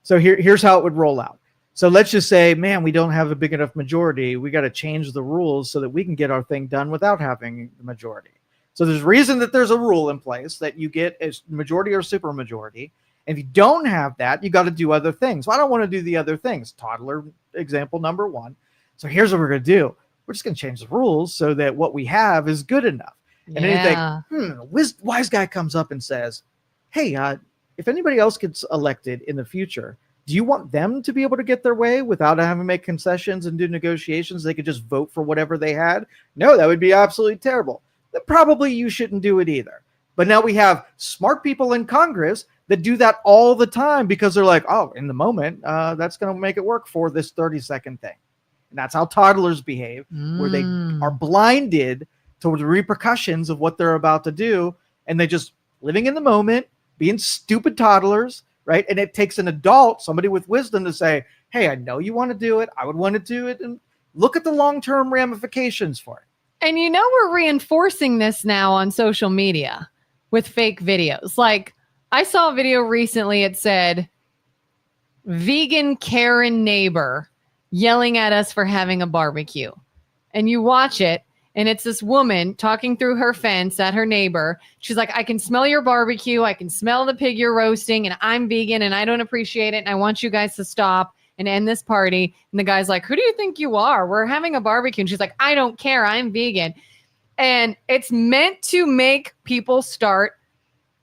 So here's how it would roll out. So let's just say, man, we don't have a big enough majority. We got to change the rules so that we can get our thing done without having the majority. So there's reason that there's a rule in place that you get a majority or super majority. And if you don't have that, you got to do other things. Well, I don't want to do the other things. Toddler example number one. So here's what we're going to do. We're just going to change the rules so that what we have is good enough. And then you think, wise guy comes up and says, hey, if anybody else gets elected in the future, do you want them to be able to get their way without having to make concessions and do negotiations? They could just vote for whatever they had? No, that would be absolutely terrible. Then probably you shouldn't do it either. But now we have smart people in Congress that do that all the time because they're like, oh, in the moment, that's going to make it work for this 30-second thing. And that's how toddlers behave, where they are blinded to the repercussions of what they're about to do. And they just living in the moment, being stupid toddlers, right? And it takes an adult, somebody with wisdom, to say, hey, I know you want to do it. I would want to do it. And look at the long-term ramifications for it. And we're reinforcing this now on social media with fake videos. Like, I saw a video recently. It said, vegan Karen neighbor yelling at us for having a barbecue. And you watch it, and it's this woman talking through her fence at her neighbor. She's like, I can smell your barbecue. I can smell the pig you're roasting, and I'm vegan, and I don't appreciate it, and I want you guys to stop and end this party. And the guy's like, who do you think you are? We're having a barbecue. And she's like, I don't care. I'm vegan. And it's meant to make people start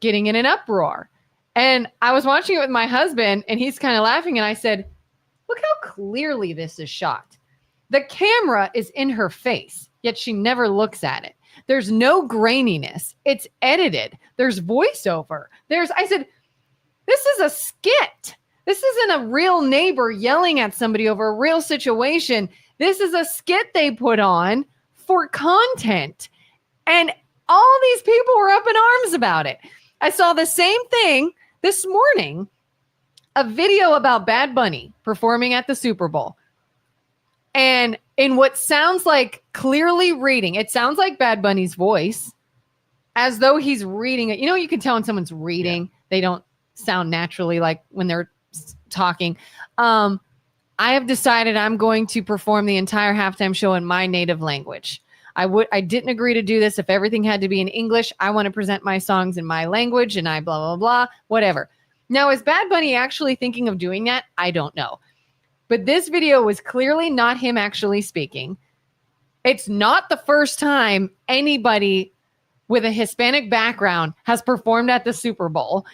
getting in an uproar. And I was watching it with my husband, and he's kind of laughing. And I said, look how clearly this is shot. The camera is in her face, yet she never looks at it. There's no graininess. It's edited. There's voiceover. I said, this is a skit. This isn't a real neighbor yelling at somebody over a real situation. This is a skit they put on for content. And all these people were up in arms about it. I saw the same thing this morning, a video about Bad Bunny performing at the Super Bowl. And in what sounds like clearly reading, it sounds like Bad Bunny's voice, as though he's reading it. You can tell when someone's reading, they don't sound naturally like when they're talking. I have decided I'm going to perform the entire halftime show in my native language. I didn't agree to do this. If everything had to be in English, I want to present my songs in my language, and I blah, blah, blah, whatever. Now, is Bad Bunny actually thinking of doing that? I don't know. But this video was clearly not him actually speaking. It's not the first time anybody with a Hispanic background has performed at the Super Bowl.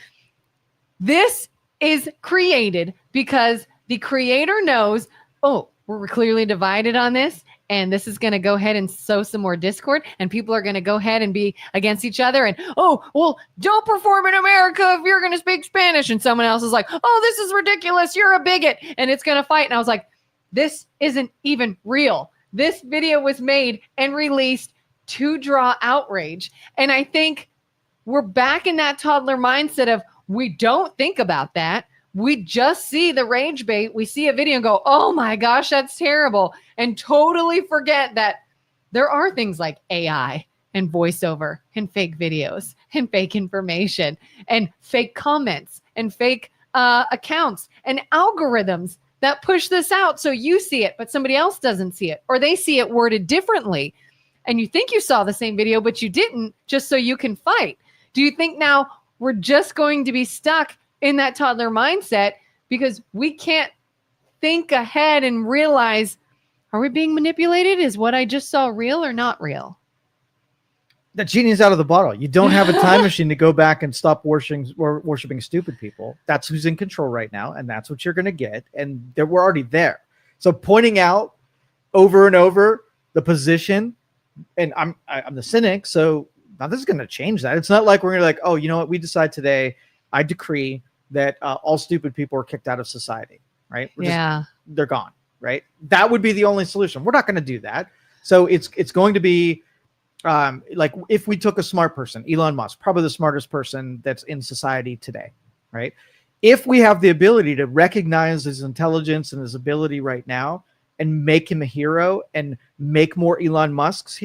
This is created because the creator knows, oh, we're clearly divided on this, and this is going to go ahead and sow some more discord, and people are going to go ahead and be against each other. And, oh, well, don't perform in America if you're going to speak Spanish. And someone else is like, oh, this is ridiculous. You're a bigot. And it's going to fight. And I was like, this isn't even real. This video was made and released to draw outrage. And I think we're back in that toddler mindset of, we don't think about that. We just see the rage bait. We see a video and go, oh my gosh, that's terrible. And totally forget that there are things like AI and voiceover and fake videos and fake information and fake comments and fake accounts and algorithms that push this out. So you see it, but somebody else doesn't see it, or they see it worded differently. And you think you saw the same video, but you didn't, just so you can fight. Do you think now we're just going to be stuck in that toddler mindset because we can't think ahead and realize, are we being manipulated? Is what I just saw real or not real? The genie's out of the bottle. You don't have a time machine to go back and stop worshiping stupid people. That's who's in control right now, and that's what you're going to get. And we're already there. So pointing out over and over the position, and I'm the cynic, so nothing's going to change that. It's not like we're going to like, oh, you know what? We decide today, I decree that all stupid people are kicked out of society, right? They're gone, right? That would be the only solution. We're not going to do that. So it's going to be like if we took a smart person, Elon Musk, probably the smartest person that's in society today, right? If we have the ability to recognize his intelligence and his ability right now and make him a hero and make more Elon Musks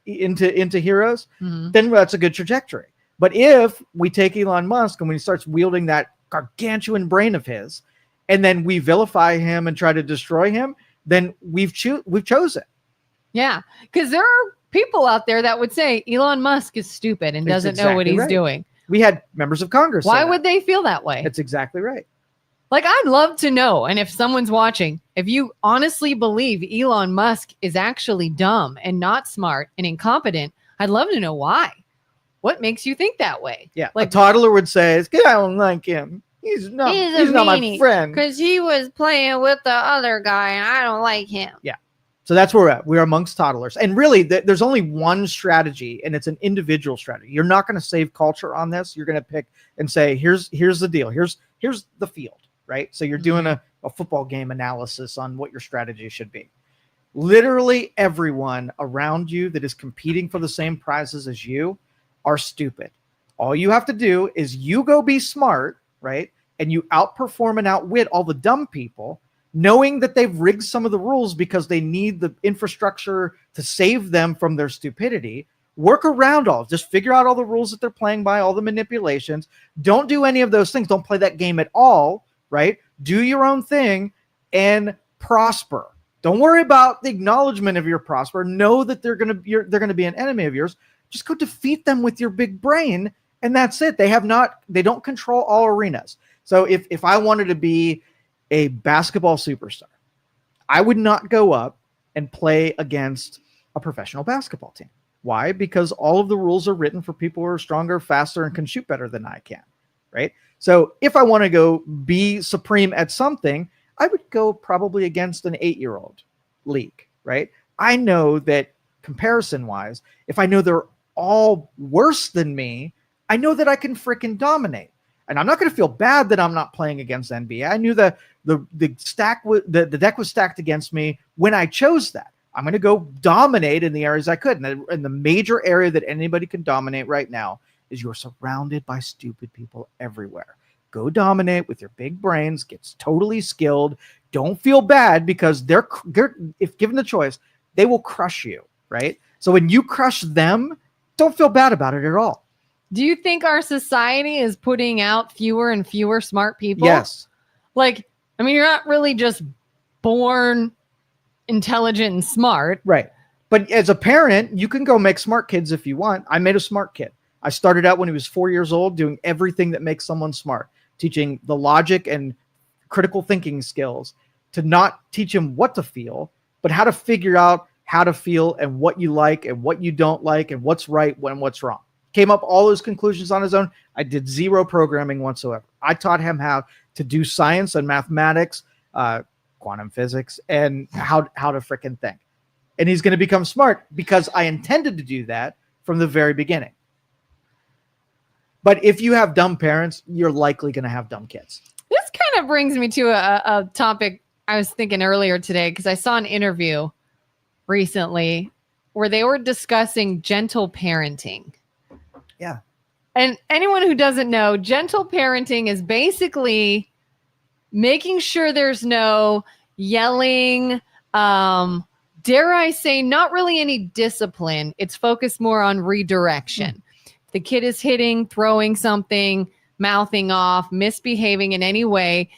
into heroes, then that's a good trajectory. But if we take Elon Musk and when he starts wielding that gargantuan brain of his and then we vilify him and try to destroy him, then we've chosen. Yeah, because there are people out there that would say Elon Musk is stupid and doesn't know what he's doing. We had members of Congress. Why would they feel that way? That's exactly right. Like, I'd love to know, and if someone's watching, if you honestly believe Elon Musk is actually dumb and not smart and incompetent, I'd love to know why. What makes you think that way? Yeah, like a toddler would say, I don't like him. He's not my friend. Because he was playing with the other guy, and I don't like him. Yeah. So that's where we're at. We're amongst toddlers. And really, there's only one strategy, and it's an individual strategy. You're not going to save culture on this. You're going to pick and say, here's the deal. Here's the field, right? So you're doing a football game analysis on what your strategy should be. Literally everyone around you that is competing for the same prizes as you are stupid. All you have to do is you go be smart, right? And you outperform and outwit all the dumb people, knowing that they've rigged some of the rules because they need the infrastructure to save them from their stupidity. Work around just figure out all the rules that they're playing by, all the manipulations. Don't do any of those things. Don't play that game at all, right? Do your own thing and prosper. Don't worry about the acknowledgement of your prosper. Know that they're going to be an enemy of yours. Just go defeat them with your big brain, and that's it. They don't control all arenas. So if I wanted to be a basketball superstar, I would not go up and play against a professional basketball team. Why? Because all of the rules are written for people who are stronger, faster, and can shoot better than I can, right? So if I want to go be supreme at something, I would go probably against an 8-year-old league, right? I know that comparison-wise, if I know they're all worse than me, I know that I can freaking dominate. And I'm not going to feel bad that I'm not playing against NBA. I knew that the deck was stacked against me when I chose that. I'm going to go dominate in the areas I could. And the major area that anybody can dominate right now is you're surrounded by stupid people everywhere. Go dominate with your big brains, get totally skilled. Don't feel bad because they're if given the choice, they will crush you, right? So when you crush them, don't feel bad about it at all. Do you think our society is putting out fewer and fewer smart people? Yes. Like, I mean, you're not really just born intelligent and smart. Right. But as a parent, you can go make smart kids if you want. I made a smart kid. I started out when he was 4 years old doing everything that makes someone smart, teaching the logic and critical thinking skills to not teach him what to feel, but how to figure out how to feel and what you like and what you don't like and what's right and what's wrong. Came up all those conclusions on his own. I did zero programming whatsoever. I taught him how to do science and mathematics, quantum physics, and how to frickin' think. And he's going to become smart because I intended to do that from the very beginning. But if you have dumb parents, you're likely going to have dumb kids. This kind of brings me to a topic I was thinking earlier today, because I saw an interview recently where they were discussing gentle parenting. Yeah. And anyone who doesn't know, gentle parenting is basically making sure there's no yelling, dare I say, not really any discipline. It's focused more on redirection. If the kid is hitting, throwing something, mouthing off, misbehaving in any way,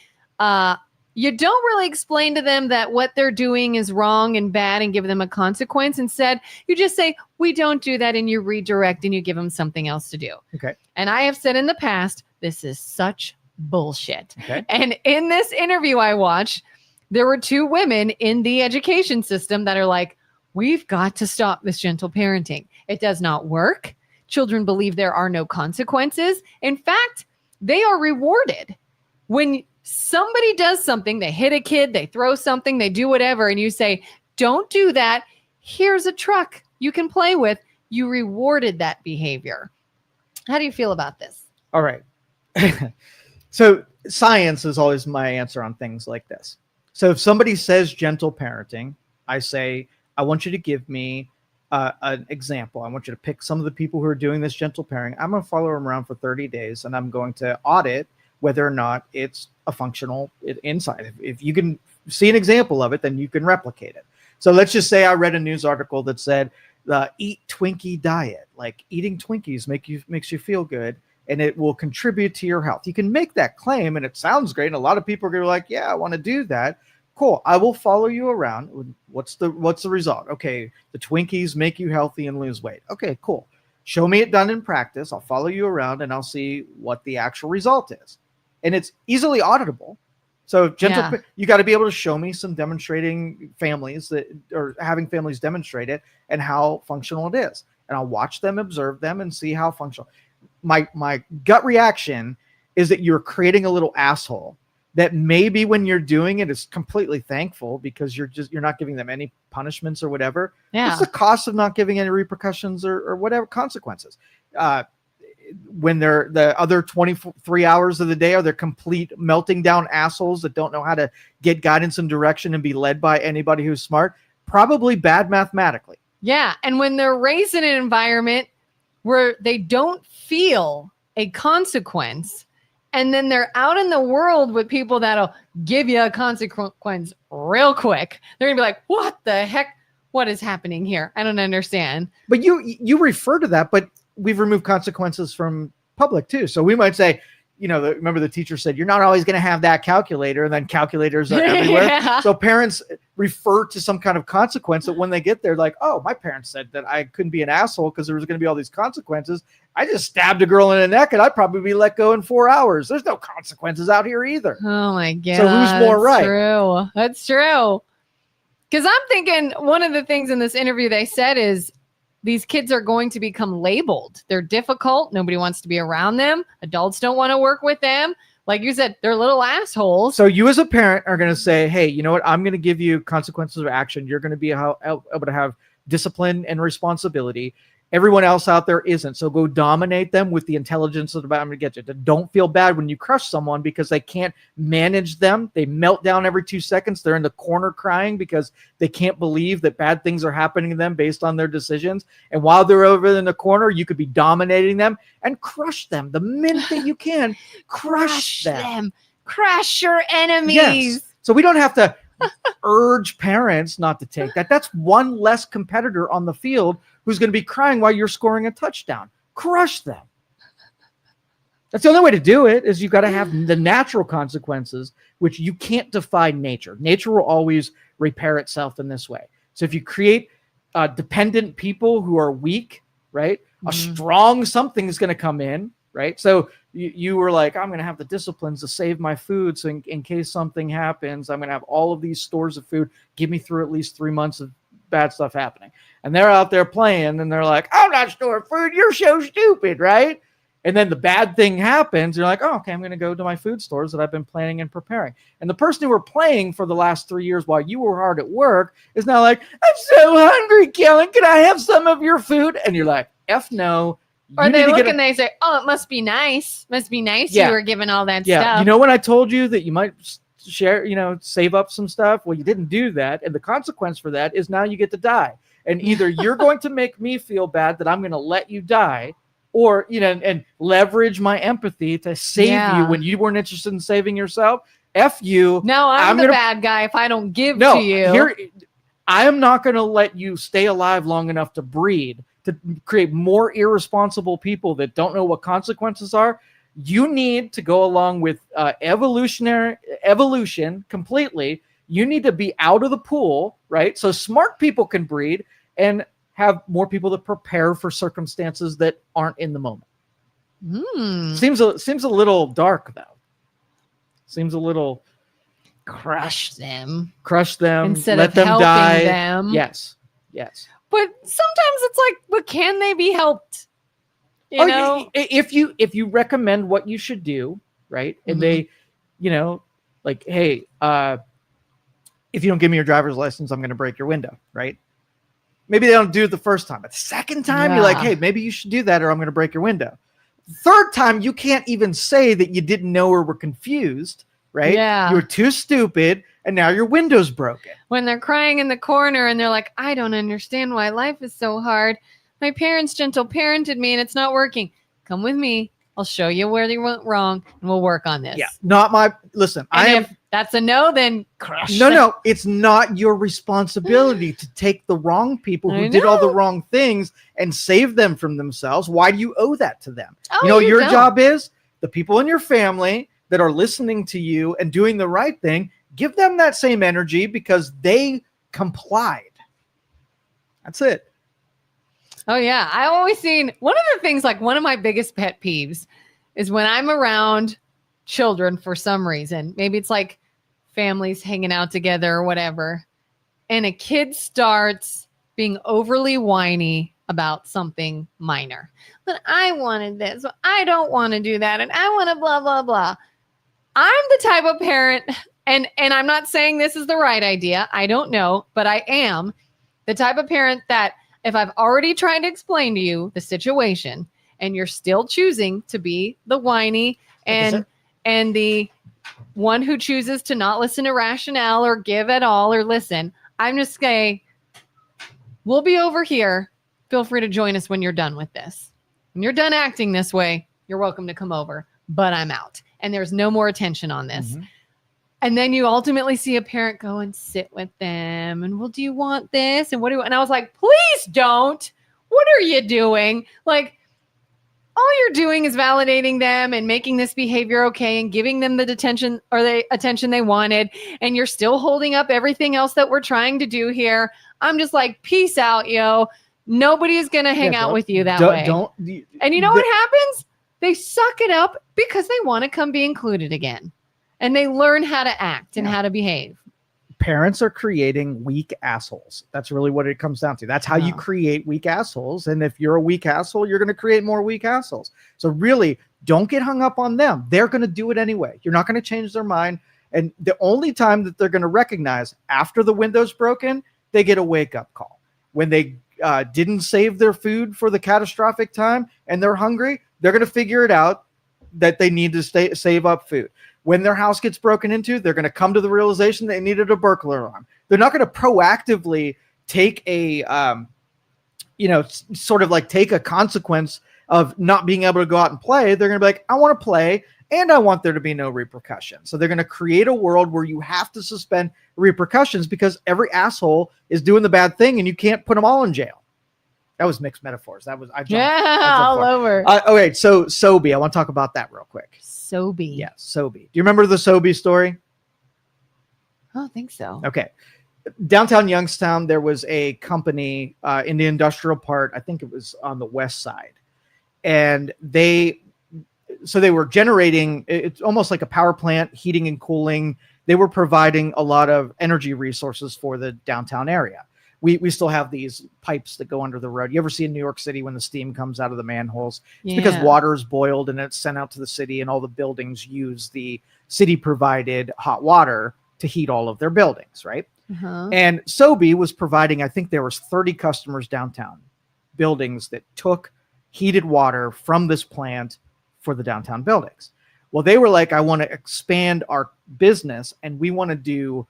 you don't really explain to them that what they're doing is wrong and bad and give them a consequence. Instead, you just say, we don't do that, and you redirect and you give them something else to do. Okay. And I have said in the past, this is such bullshit. Okay. And in this interview I watched, there were two women in the education system that are like, we've got to stop this gentle parenting. It does not work. Children believe there are no consequences. In fact, they are rewarded. When somebody does something, they hit a kid, they throw something, they do whatever, and you say, don't do that. Here's a truck you can play with. You rewarded that behavior. How do you feel about this? All right. So science is always my answer on things like this. So if somebody says gentle parenting, I say, I want you to give me an example. I want you to pick some of the people who are doing this gentle parenting. I'm going to follow them around for 30 days, and I'm going to audit whether or not it's a functional insight. If you can see an example of it, then you can replicate it. So let's just say I read a news article that said the eat Twinkie diet, like eating Twinkies makes you feel good, and it will contribute to your health. You can make that claim, and it sounds great. And a lot of people are going to be like, yeah, I want to do that. Cool. I will follow you around. What's the result? Okay, the Twinkies make you healthy and lose weight. Okay, cool. Show me it done in practice. I'll follow you around and I'll see what the actual result is. And it's easily auditable. So you got to be able to show me some demonstrating families or having families demonstrate it and how functional it is. And I'll watch them, observe them, and see how functional. My gut reaction is that you're creating a little asshole that maybe when you're doing it is completely thankful because you're not giving them any punishments or whatever. Yeah. It's the cost of not giving any repercussions or whatever consequences. When they're the other 23 hours of the day, are they complete melting down assholes that don't know how to get guidance and direction and be led by anybody who's smart? Probably bad mathematically. Yeah. And when they're raised in an environment where they don't feel a consequence, and then they're out in the world with people that'll give you a consequence real quick, they're going to be like, what the heck? What is happening here? I don't understand. But you refer to that, but we've removed consequences from public too. So we might say, remember the teacher said, you're not always going to have that calculator, and then calculators are everywhere. Yeah. So parents refer to some kind of consequence that when they get there, like, oh, my parents said that I couldn't be an asshole because there was going to be all these consequences. I just stabbed a girl in the neck and I'd probably be let go in 4 hours. There's no consequences out here either. Oh my God. So who's more right? True. That's true. Because I'm thinking one of the things in this interview they said is these kids are going to become labeled. They're difficult. Nobody wants to be around them. Adults don't want to work with them. Like you said, they're little assholes. So you as a parent are going to say, hey, you know what? I'm going to give you consequences of action. You're going to be able to have discipline and responsibility. Everyone else out there isn't. So go dominate them with the intelligence of the I'm going to get you. Don't feel bad when you crush someone because they can't manage them. They melt down every 2 seconds. They're in the corner crying because they can't believe that bad things are happening to them based on their decisions. And while they're over in the corner, you could be dominating them and crush them the minute that you can. Crush them. Crush your enemies. Yes. So we don't have to urge parents not to take that. That's one less competitor on the field who's going to be crying while you're scoring a touchdown. Crush them. That's the only way to do it, is you've got to have the natural consequences, which you can't defy nature. Nature will always repair itself in this way. So if you create dependent people who are weak, right? A strong something is going to come in, right? So you were like, I'm going to have the disciplines to save my food. So in case something happens, I'm going to have all of these stores of food. Give me through at least 3 months of bad stuff happening. And they're out there playing and they're like, I'm not storing food. You're so stupid, right? And then the bad thing happens. You're like, oh, okay, I'm going to go to my food stores that I've been planning and preparing. And the person who were playing for the last 3 years while you were hard at work is now like, I'm so hungry, Kelin. Can I have some of your food? And you're like, F no. Or they look and they say, oh, it must be nice. Must be nice you were given all that stuff. You know when I told you that you might share, save up some stuff? Well, you didn't do that. And the consequence for that is now you get to die. And either you're going to make me feel bad that I'm going to let you die, or, and leverage my empathy to save you when you weren't interested in saving yourself. F you. No, I'm the bad guy if I don't give to you. I am not going to let you stay alive long enough to breed, to create more irresponsible people that don't know what consequences are. You need to go along with evolution completely. You need to be out of the pool, right? So smart people can breed and have more people that prepare for circumstances that aren't in the moment. Seems a little dark, though. Seems a little crush them instead let of them helping die. Them. Yes. But sometimes it's like, but can they be helped? You know, if you recommend what you should do, right? And they, like, hey, if you don't give me your driver's license, I'm going to break your window, right? Maybe they don't do it the first time, but the second time you're like, hey, maybe you should do that or I'm going to break your window. Third time, you can't even say that you didn't know or were confused, right? Yeah. You were too stupid and now your window's broken. When they're crying in the corner and they're like, I don't understand why life is so hard. My parents gentle parented me and it's not working. Come with me. I'll show you where they went wrong and we'll work on this. Yeah. Not my, listen, that's a no, then crush. No, it's not your responsibility to take the wrong people who did all the wrong things and save them from themselves. Why do you owe that to them? Oh, your job is the people in your family that are listening to you and doing the right thing. Give them that same energy because they complied. That's it. Oh, yeah. I always seen one of the things, like one of my biggest pet peeves is when I'm around children for some reason. Maybe it's like families hanging out together or whatever. And a kid starts being overly whiny about something minor. But I wanted this. I don't want to do that. And I want to blah, blah, blah. I'm the type of parent, and I'm not saying this is the right idea. I don't know, but I am the type of parent that if I've already tried to explain to you the situation and you're still choosing to be the whiny and the one who chooses to not listen to rationale or give at all or listen, I'm just saying, we'll be over here. Feel free to join us when you're done with this. When you're done acting this way, you're welcome to come over, but I'm out. And there's no more attention on this. Mm-hmm. And then you ultimately see a parent go and sit with them and, well, do you want this? And what do you want? And I was like, please don't. What are you doing? Like, all you're doing is validating them and making this behavior okay and giving them the attention they wanted. And you're still holding up everything else that we're trying to do here. I'm just like, peace out, yo. Nobody's going to hang out with you that way. And you know what happens? They suck it up because they want to come be included again. And they learn how to act and how to behave. Parents are creating weak assholes. That's really what it comes down to. That's how you create weak assholes. And if you're a weak asshole, you're going to create more weak assholes. So really, don't get hung up on them. They're going to do it anyway. You're not going to change their mind. And the only time that they're going to recognize after the window's broken, they get a wake-up call. When they didn't save their food for the catastrophic time and they're hungry, they're going to figure it out that they need to save up food. When their house gets broken into, they're going to come to the realization they needed a burglar alarm. They're not going to proactively take a, sort of like take a consequence of not being able to go out and play. They're going to be like, I want to play and I want there to be no repercussions. So they're going to create a world where you have to suspend repercussions because every asshole is doing the bad thing and you can't put them all in jail. That was mixed metaphors. That was, all over. Okay, so Sobe, I want to talk about that real quick. Sobe. Yeah, Sobe. Do you remember the Sobe story? I don't think so. Okay. Downtown Youngstown, there was a company in the industrial part. I think it was on the west side. And they were generating, it's almost like a power plant, heating and cooling. They were providing a lot of energy resources for the downtown area. We still have these pipes that go under the road. You ever see in New York City when the steam comes out of the manholes? It's because water is boiled and it's sent out to the city, and all the buildings use the city provided hot water to heat all of their buildings, right? Uh-huh. And Sobe was providing, I think there was 30 customers downtown, buildings that took heated water from this plant for the downtown buildings. Well, they were like, I want to expand our business and we want to do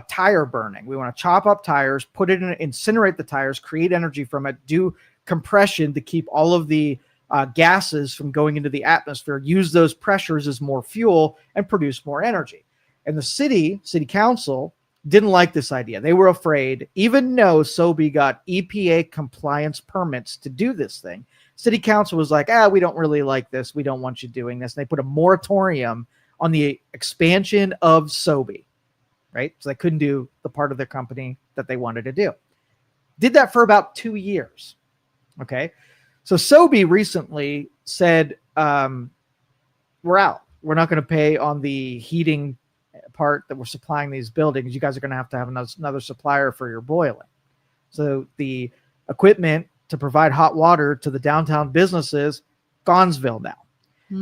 tire burning. We want to chop up tires, put it in, incinerate the tires, create energy from it, do compression to keep all of the gases from going into the atmosphere, use those pressures as more fuel and produce more energy. And the city council didn't like this idea. They were afraid, even though Sobe got EPA compliance permits to do this thing. City council was like, we don't really like this. We don't want you doing this. And they put a moratorium on the expansion of Sobe. Right? So they couldn't do the part of their company that they wanted to do. Did that for about 2 years. Okay. So Sobe recently said, we're out. We're not going to pay on the heating part that we're supplying these buildings. You guys are going to have another supplier for your boiling. So the equipment to provide hot water to the downtown businesses, Gonzville now.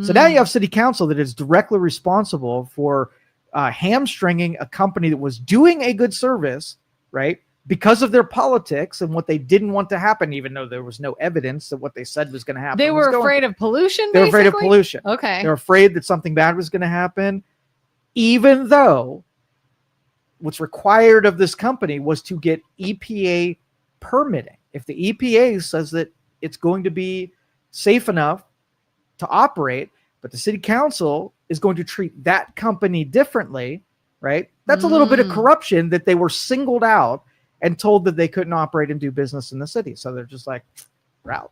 So now you have city council that is directly responsible for hamstringing a company that was doing a good service, right? Because of their politics and what they didn't want to happen, even though there was no evidence that what they said was going to happen. They were afraid of pollution, They were afraid of pollution. Okay. They were afraid that something bad was going to happen, even though what's required of this company was to get EPA permitting. If the EPA says that it's going to be safe enough to operate, but the city council is going to treat that company differently, right? That's a little bit of corruption that they were singled out and told that they couldn't operate and do business in the city. So they're just like, we're out.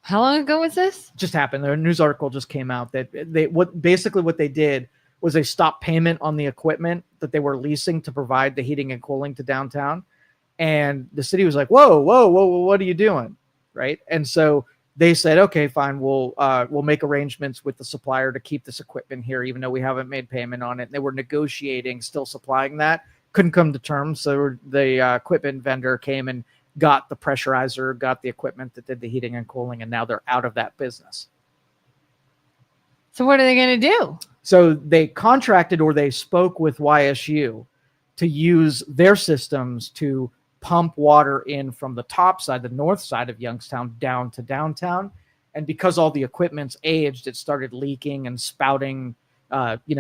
How long ago was this? Just happened. A news article just came out that what they did was they stopped payment on the equipment that they were leasing to provide the heating and cooling to downtown. And the city was like, whoa, what are you doing? Right. And so they said, okay, fine. We'll make arrangements with the supplier to keep this equipment here, even though we haven't made payment on it. And they were negotiating, still supplying that, couldn't come to terms. So the equipment vendor came and got the pressurizer, got the equipment that did the heating and cooling, and now they're out of that business. So what are they going to do? So they contracted or they spoke with YSU to use their systems to pump water in from the top side, the north side of Youngstown, down to downtown. And because all the equipment's aged, it started leaking and spouting,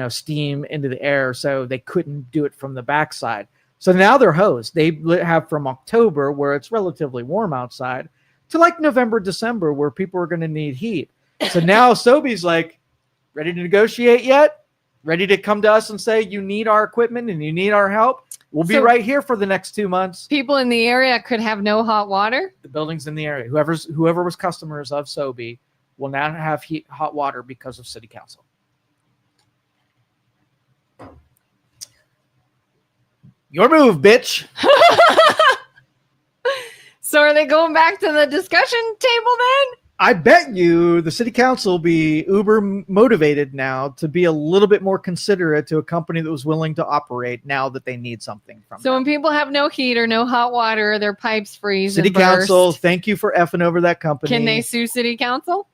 steam into the air. So they couldn't do it from the backside. So now they're hosed. They have from October, where it's relatively warm outside, to like November, December, where people are going to need heat. So now Sobeys like, ready to negotiate yet? Ready to come to us and say, you need our equipment and you need our help? We'll be right here for the next 2 months. People in the area could have no hot water? The buildings in the area, whoever was customers of Sobe will now have hot water because of city council. Your move, bitch. So are they going back to the discussion table then? I bet you the city council will be uber motivated now to be a little bit more considerate to a company that was willing to operate now that they need something from So them. when people have no heat or no hot water, their pipes freeze City and burst, council, thank you for effing over that company. can they sue city council?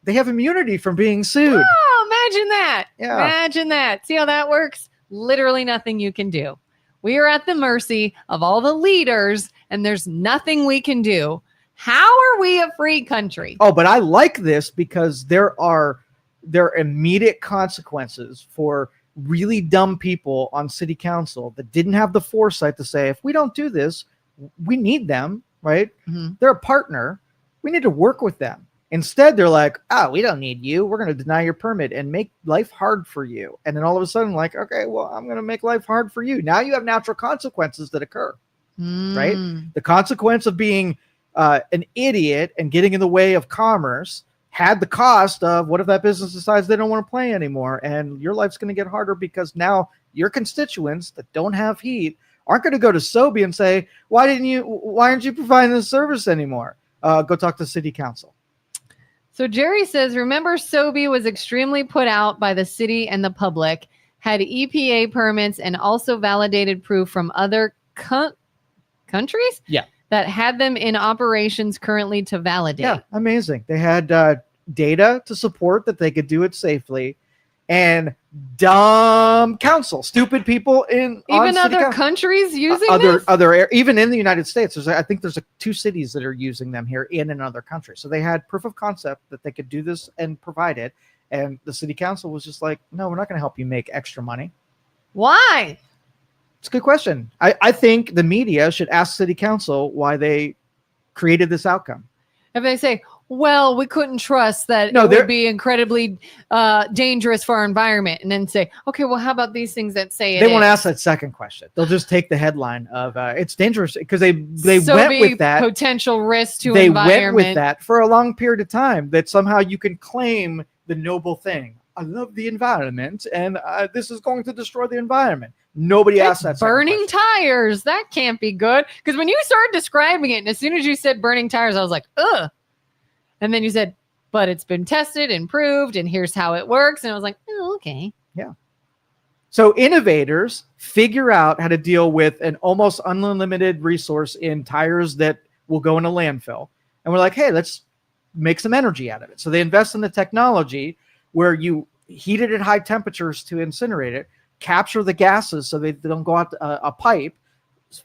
They have immunity from being sued. Oh, imagine that. Yeah. Imagine that. See how that works? Literally nothing you can do. We are at the mercy of all the leaders, and there's nothing we can do. How are we a free country? Oh, but I like this because there are immediate consequences for really dumb people on city council that didn't have the foresight to say, if we don't do this, we need them, right? Mm-hmm. They're a partner. We need to work with them. Instead, they're like, we don't need you. We're going to deny your permit and make life hard for you. And then all of a sudden, like, okay, well, I'm going to make life hard for you. Now you have natural consequences that occur, right? The consequence of being an idiot and getting in the way of commerce had the cost of what if that business decides they don't want to play anymore, and your life's going to get harder because now your constituents that don't have heat aren't going to go to Sobe and say, why aren't you providing this service anymore? Go talk to city council. So Jerry says, remember Sobe was extremely put out by the city and the public, had EPA permits and also validated proof from other countries? Yeah. That had them in operations currently to validate. Yeah, amazing. They had data to support that they could do it safely, and dumb council, stupid people in even other countries using even in the United States. I think there's 2 cities that are using them here in another country. So they had proof of concept that they could do this and provide it, and the city council was just like, no, we're not going to help you make extra money. Why? It's a good question. I think the media should ask city council why they created this outcome. If they say, well, we couldn't trust that it would be incredibly dangerous for our environment, and then say, okay, well, how about these things that say they won't ask that second question. They'll just take the headline of it's dangerous because they went with that potential risk to environment. They went with that for a long period of time, that somehow you can claim the noble thing. I love the environment, and this is going to destroy the environment. Nobody asked that. Burning tires. That can't be good. Because when you started describing it, and as soon as you said burning tires, I was like, ugh. And then you said, but it's been tested and proved, and here's how it works. And I was like, oh, okay. Yeah. So innovators figure out how to deal with an almost unlimited resource in tires that will go in a landfill. And we're like, hey, let's make some energy out of it. So they invest in the technology where you heat it at high temperatures to incinerate it, capture the gases so they don't go out a pipe,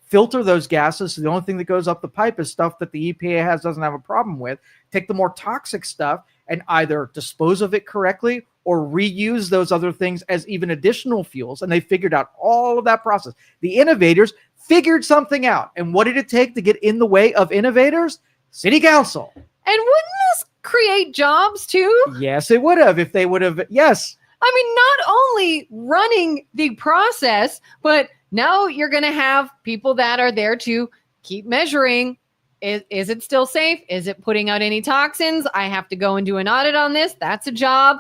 filter those gases. So the only thing that goes up the pipe is stuff that the EPA doesn't have a problem with. Take the more toxic stuff and either dispose of it correctly or reuse those other things as even additional fuels. And they figured out all of that process. The innovators figured something out. And what did it take to get in the way of innovators? City council. And wouldn't this create jobs too? Yes, it would have if they would have. Yes. I mean, not only running the process, but now you're going to have people that are there to keep measuring. Is it still safe? Is it putting out any toxins? I have to go and do an audit on this. That's a job.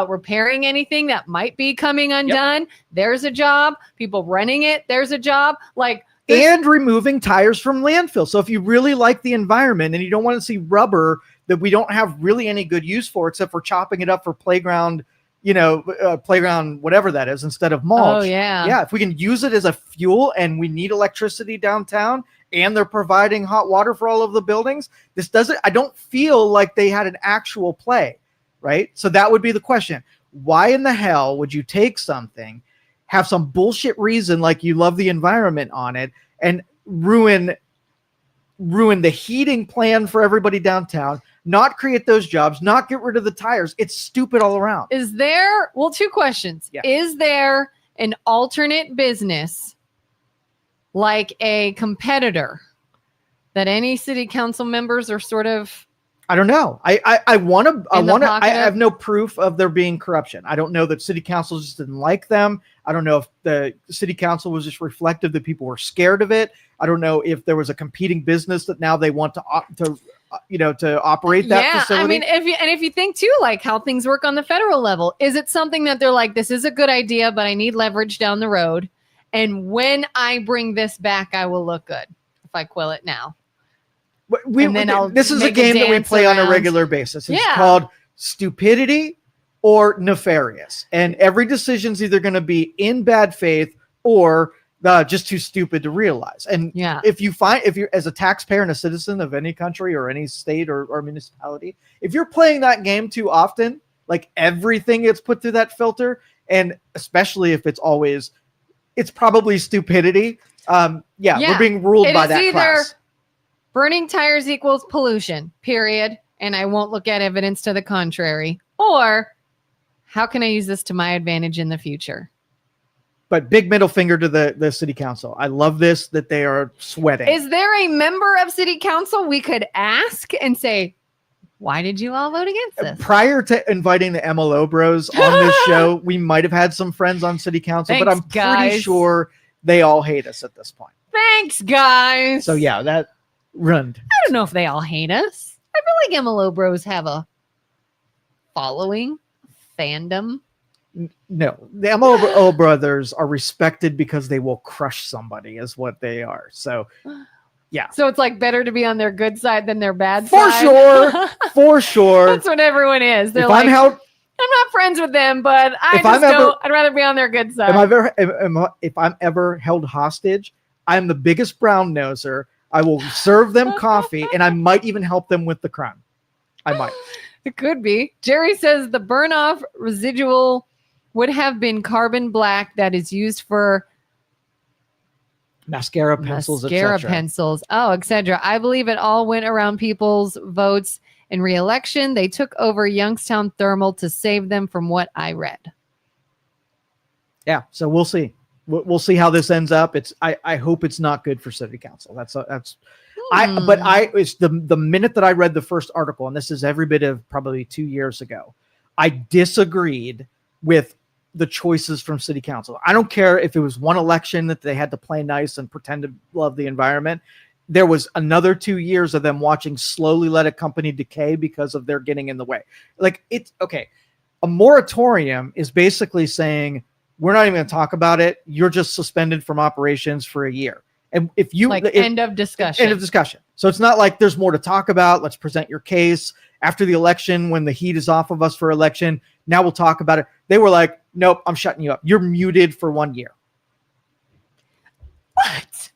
Repairing anything that might be coming undone. Yep. There's a job. People running it. There's a job. And removing tires from landfill. So if you really like the environment and you don't want to see rubber that we don't have really any good use for, except for chopping it up for playground, playground, whatever that is, instead of mulch. Oh, yeah. Yeah. If we can use it as a fuel and we need electricity downtown and they're providing hot water for all of the buildings, I don't feel like they had an actual play, right? So that would be the question. Why in the hell would you take something, have some bullshit reason like you love the environment on it, and ruin the heating plan for everybody downtown, not create those jobs, not get rid of the tires? It's stupid all around. Is there, two questions. Yeah. Is there an alternate business, like a competitor, that any city council members are sort of... I don't know. I have no proof of there being corruption. I don't know that city council just didn't like them. I don't know if the city council was just reflective that people were scared of it. I don't know if there was a competing business that now they want to operate that facility. I mean, if you think too, like how things work on the federal level, is it something that they're like, this is a good idea, but I need leverage down the road, and when I bring this back, I will look good if I quill it now. This is a game that we play on a regular basis. It's called stupidity or nefarious. And every decision's either going to be in bad faith or just too stupid to realize. And if you're as a taxpayer and a citizen of any country or any state or municipality, if you're playing that game too often, like everything gets put through that filter, and especially if it's probably stupidity. We're being ruled by that class. Burning tires equals pollution, period. And I won't look at evidence to the contrary. Or how can I use this to my advantage in the future? But big middle finger to the city council. I love this, that they are sweating. Is there a member of city council we could ask and say, why did you all vote against this? Prior to inviting the MLO bros on this show, we might have had some friends on city council, but I'm pretty sure they all hate us at this point. Thanks, guys. So yeah, that... Run. I don't know if they all hate us. I feel like MLO bros have a following, fandom. No, the MLO brothers are respected because they will crush somebody, is what they are. So, yeah. So it's like better to be on their good side than their bad side. For sure. That's what everyone is. They're I'm not friends with them, but I'd rather be on their good side. If I'm ever held hostage, I'm the biggest brown noser. I will serve them coffee, and I might even help them with the crime. I might. It could be. Jerry says the burn-off residual would have been carbon black that is used for mascara pencils, pencils. Oh, etc. I believe it all went around people's votes in re-election. They took over Youngstown Thermal to save them, from what I read. Yeah, so we'll see. We'll see how this ends up. I hope it's not good for city council. It's the minute that I read the first article, and this is every bit of probably 2 years ago, I disagreed with the choices from city council. I don't care if it was one election that they had to play nice and pretend to love the environment. There was another 2 years of them watching slowly let a company decay because of their getting in the way. Like, it's okay. A moratorium is basically saying, we're not even going to talk about it. You're just suspended from operations for a year. And if you end of discussion. End of discussion. So it's not like there's more to talk about. Let's present your case after the election when the heat is off of us for election. Now we'll talk about it. They were like, nope, I'm shutting you up. You're muted for 1 year. What?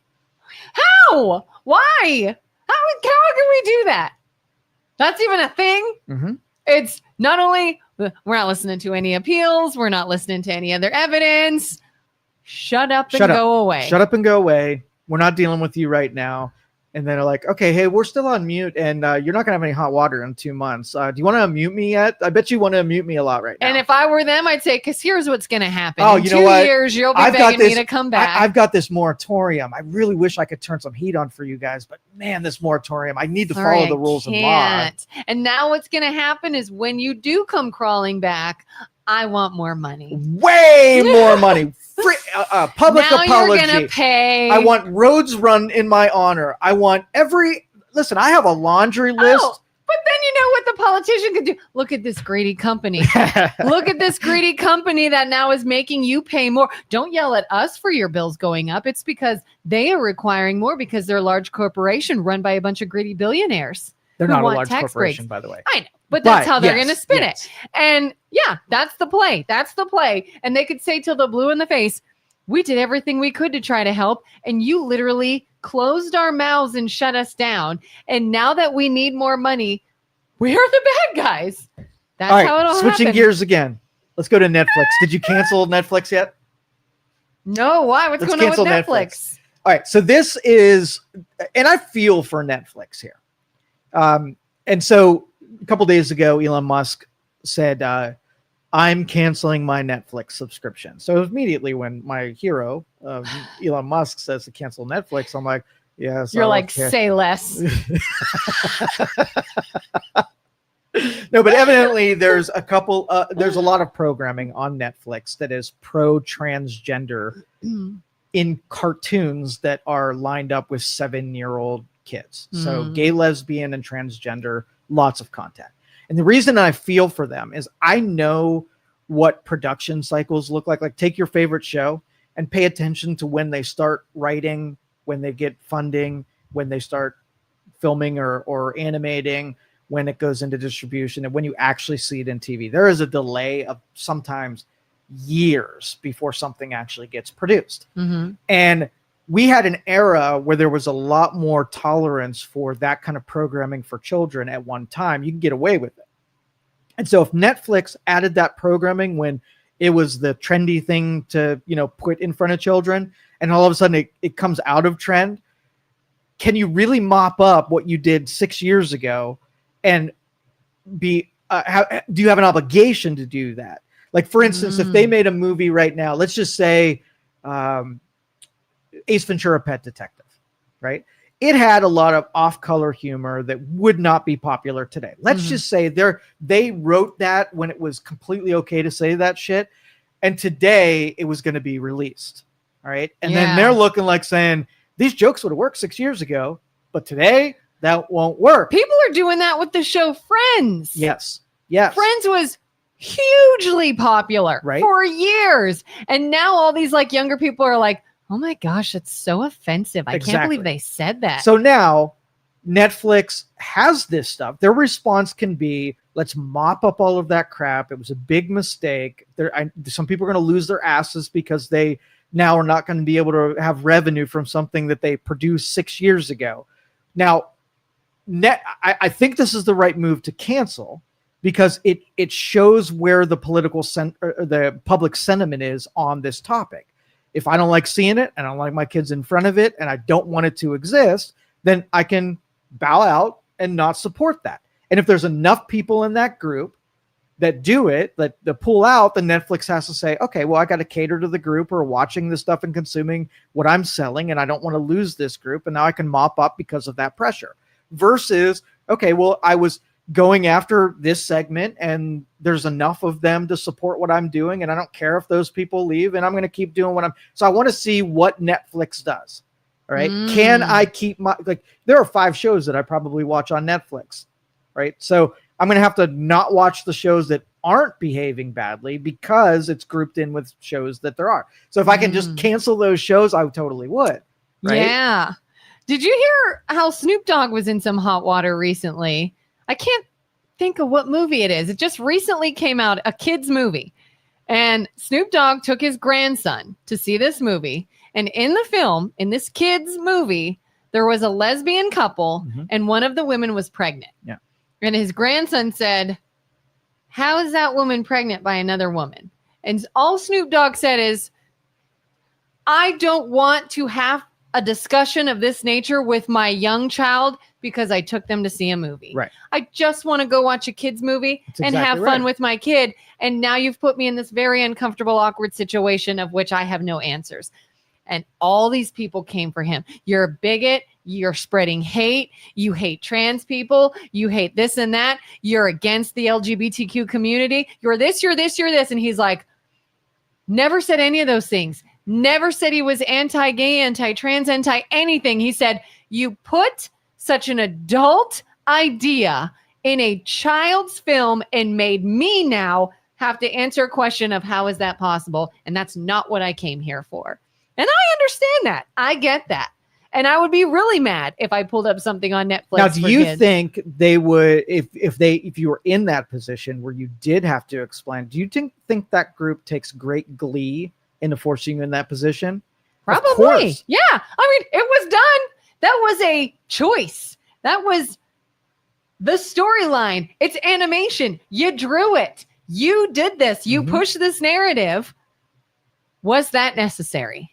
How? Why? How can we do that? That's even a thing? Mm-hmm. It's not only... We're not listening to any appeals. We're not listening to any other evidence. Shut up and go away. Shut up and go away. We're not dealing with you right now. And then they're like, okay, hey, we're still on mute, and you're not going to have any hot water in 2 months. Do you want to unmute me yet? I bet you want to unmute me a lot right now. And if I were them, I'd say, because here's what's going to happen. Oh, in you know what? 2 years, you'll be begging me to come back. I've got this moratorium. I really wish I could turn some heat on for you guys, but man, this moratorium, I need to follow the rules of law. And now what's going to happen is when you do come crawling back, I want more money. Way more money. Free, public now apology. You're gonna pay. I want roads run in my honor. I want listen, I have a laundry list. Oh, but then you know what the politician could do? Look at this greedy company. Look at this greedy company that now is making you pay more. Don't yell at us for your bills going up. It's because they are requiring more because they're a large corporation run by a bunch of greedy billionaires. They're not a large tax corporation, breaks. by the way. I know, but that's how they're yes, going to spin yes. it. And yeah, that's the play. That's the play. And they could say till the blue in the face, we did everything we could to try to help. And you literally closed our mouths and shut us down. And now that we need more money, we're the bad guys. That's all right, how it'll switching happen. gears again. Let's go to Netflix. Did you cancel Netflix yet? No, why? What's Let's going on with cancel Netflix? All right, so this is, and I feel for Netflix here. And so a couple days ago, Elon Musk said, I'm canceling my Netflix subscription. So immediately when my hero, Elon Musk, says to cancel Netflix, I'm like, yes. You're like, say less. No, but evidently there's a lot of programming on Netflix that is pro-transgender in cartoons that are lined up with 7-year-old kids. So gay, lesbian, and transgender, lots of content. And the reason I feel for them is I know what production cycles look like. Like, take your favorite show and pay attention to when they start writing, when they get funding, when they start filming or animating, when it goes into distribution, and when you actually see it in TV. There is a delay of sometimes years before something actually gets produced. And we had an era where there was a lot more tolerance for that kind of programming for children at one time. You can get away with it. And so if Netflix added that programming when it was the trendy thing to, put in front of children, and all of a sudden it comes out of trend, can you really mop up what you did 6 years ago and do you have an obligation to do that? Like, for instance, if they made a movie right now, let's just say, Ace Ventura: Pet Detective, right? It had a lot of off-color humor that would not be popular today. Let's just say they wrote that when it was completely okay to say that shit, and today it was going to be released, all right? And then they're looking like saying, these jokes would have worked 6 years ago, but today that won't work. People are doing that with the show Friends. Yes. Friends was hugely popular for years. And now all these like younger people are like, oh my gosh, that's so offensive. I can't believe they said that. So now Netflix has this stuff. Their response can be, let's mop up all of that crap. It was a big mistake. Some people are going to lose their asses because they now are not going to be able to have revenue from something that they produced 6 years ago. Now, I think this is the right move to cancel because it shows where the the public sentiment is on this topic. If I don't like seeing it and I don't like my kids in front of it and I don't want it to exist, then I can bow out and not support that. And if there's enough people in that group that do it, that pull out, then Netflix has to say, okay, well, I got to cater to the group who are watching this stuff and consuming what I'm selling, and I don't want to lose this group. And now I can mop up because of that pressure. Versus, okay, well, I was going after this segment and there's enough of them to support what I'm doing, and I don't care if those people leave, and I'm going to keep doing so I want to see what Netflix does. All right. Can I keep there are 5 shows that I probably watch on Netflix. Right. So I'm going to have to not watch the shows that aren't behaving badly because it's grouped in with shows that there are. So if I can just cancel those shows, I totally would. Right? Yeah. Did you hear how Snoop Dogg was in some hot water recently? I can't think of what movie it is. It just recently came out, a kid's movie. And Snoop Dogg took his grandson to see this movie. And in the film, in this kid's movie, there was a lesbian couple and one of the women was pregnant. Yeah. And his grandson said, how is that woman pregnant by another woman? And all Snoop Dogg said is, I don't want to have a discussion of this nature with my young child because I took them to see a movie. Right. I just want to go watch a kid's movie and have fun with my kid. And now you've put me in this very uncomfortable, awkward situation of which I have no answers. And all these people came for him. You're a bigot. You're spreading hate. You hate trans people. You hate this and that. You're against the LGBTQ community. You're this, you're this, you're this. And he's like, never said any of those things. Never said he was anti-gay, anti-trans, anti-anything. He said, you put such an adult idea in a child's film and made me now have to answer a question of how is that possible? And that's not what I came here for. And I understand that. I get that. And I would be really mad if I pulled up something on Netflix. Now, do you think they would, if you were in that position where you did have to explain, do you think that group takes great glee into forcing you in that position? Probably. Yeah. I mean, it was done. That was a choice. That was the storyline. It's animation. You drew it. You did this. You pushed this narrative. Was that necessary?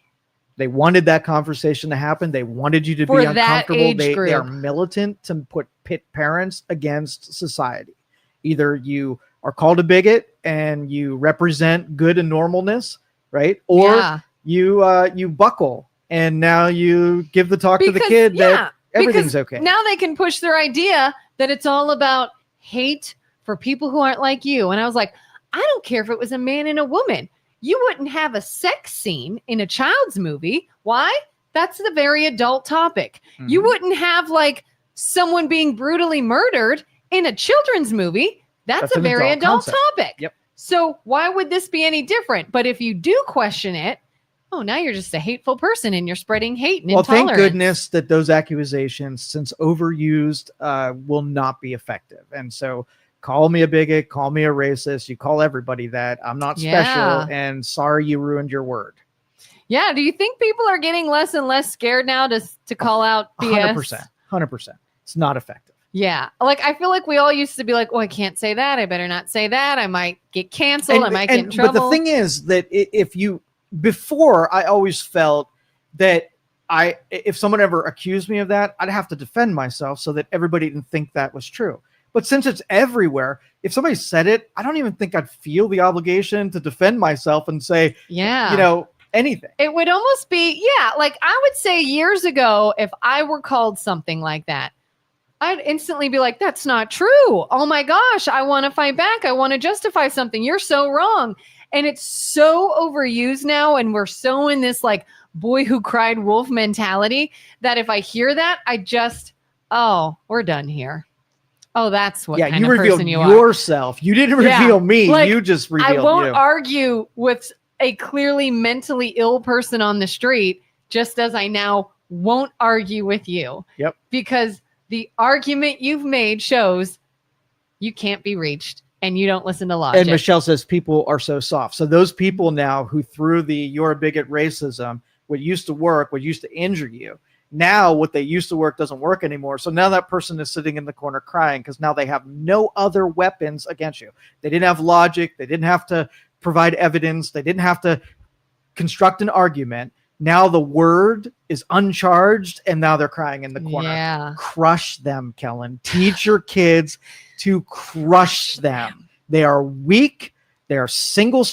They wanted that conversation to happen. They wanted you to be uncomfortable. They are militant to pit parents against society. Either you are called a bigot and you represent good and normalness, right? Or you buckle and now you give the talk to the kid that everything's okay. Now they can push their idea that it's all about hate for people who aren't like you. And I was like, I don't care if it was a man and a woman. You wouldn't have a sex scene in a child's movie. Why? That's the very adult topic. You wouldn't have like someone being brutally murdered in a children's movie. That's a very adult topic. Yep. So why would this be any different? But if you do question it, oh, now you're just a hateful person and you're spreading hate and intolerance. Thank goodness that those accusations, since overused, will not be effective. And so call me a bigot, call me a racist. You call everybody that. I'm not special, and sorry you ruined your word. Yeah. Do you think people are getting less and less scared now to call out BS? 100%. It's not effective. Yeah. Like, I feel like we all used to be like, oh, I can't say that. I better not say that. I might get canceled. I might get in trouble. But the thing is that before I always felt that if someone ever accused me of that, I'd have to defend myself so that everybody didn't think that was true. But since it's everywhere, if somebody said it, I don't even think I'd feel the obligation to defend myself and say, anything. It would almost be, like I would say years ago, if I were called something like that, I'd instantly be like, that's not true. Oh my gosh, I want to fight back. I want to justify something. You're so wrong. And it's so overused now. And we're so in this like boy who cried wolf mentality that if I hear that, I just, we're done here. Oh, that's what kind of person you are. You revealed yourself. You didn't reveal me. Like, you just revealed you. I won't argue with a clearly mentally ill person on the street, just as I now won't argue with you. Yep. Because the argument you've made shows you can't be reached and you don't listen to logic. And Michelle says people are so soft. So those people now who threw the you're a bigot racism, what used to work, what used to injure you, now what they used to work doesn't work anymore. So now that person is sitting in the corner crying because now they have no other weapons against you. They didn't have logic. They didn't have to provide evidence. They didn't have to construct an argument. Now the word is uncharged and now they're crying in the corner. Yeah. Crush them, Kelin. Teach your kids to crush them. They are weak. They are single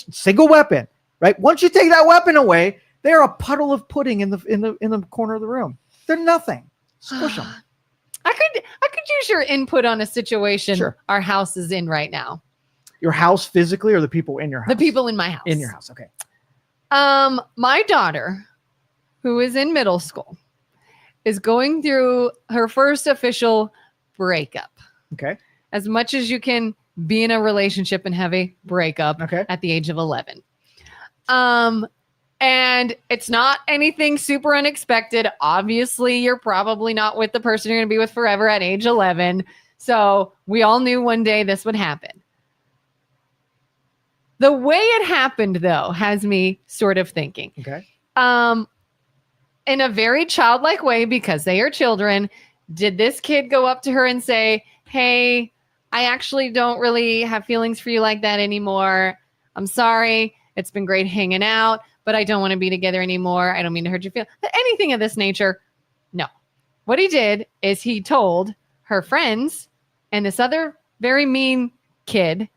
weapon, right? Once you take that weapon away, they're a puddle of pudding in the corner of the room. They're nothing. Squish them. I could use your input on a situation our house is in right now. Your house physically or the people in your house? The people in my house. In your house, okay. My daughter, who is in middle school, is going through her first official breakup. Okay. As much as you can be in a relationship and have a breakup at the age of 11. And it's not anything super unexpected. Obviously, you're probably not with the person you're going to be with forever at age 11. So we all knew one day this would happen. The way it happened, though, has me sort of thinking. Okay. In a very childlike way, because they are children, did this kid go up to her and say, hey, I actually don't really have feelings for you like that anymore. I'm sorry. It's been great hanging out, but I don't want to be together anymore. I don't mean to hurt your feelings. Anything of this nature. No. What he did is he told her friends and this other very mean kid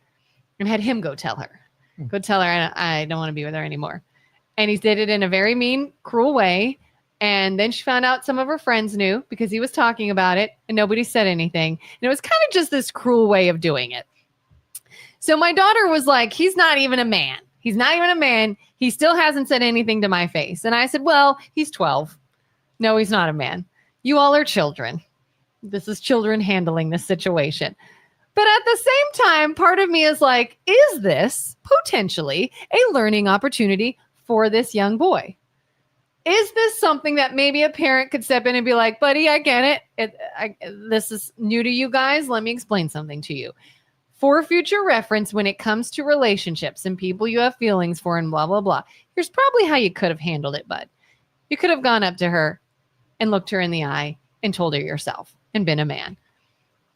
and had him go tell her. Go tell her I don't want to be with her anymore. And he did it in a very mean, cruel way. And then she found out some of her friends knew because he was talking about it and nobody said anything. And it was kind of just this cruel way of doing it. So my daughter was like, he's not even a man. He's not even a man. He still hasn't said anything to my face. And I said, well, he's 12. No, he's not a man. You all are children. This is children handling this situation. But at the same time, part of me is like, is this potentially a learning opportunity for this young boy? Is this something that maybe a parent could step in and be like, buddy, I get it. This is new to you guys. Let me explain something to you. For future reference, when it comes to relationships and people you have feelings for and blah, blah, blah, here's probably how you could have handled it, bud. You could have gone up to her and looked her in the eye and told her yourself and been a man.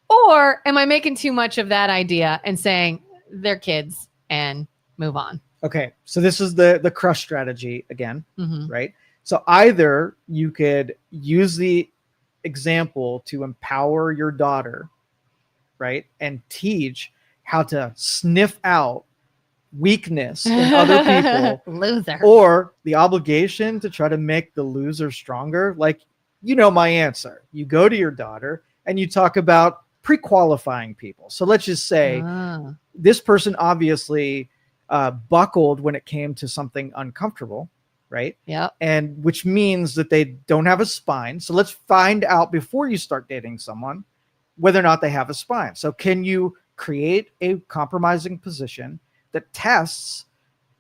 Or am I making too much of that idea and saying they're kids and move on? Okay, so this is the crush strategy again, right? So either you could use the example to empower your daughter, right? And teach how to sniff out weakness in other people. Loser. Or the obligation to try to make the loser stronger. Like, you know my answer. You go to your daughter and you talk about pre-qualifying people. So let's just say this person obviously buckled when it came to something uncomfortable, right? Yeah. And which means that they don't have a spine. So let's find out before you start dating someone whether or not they have a spine. So can you create a compromising position that tests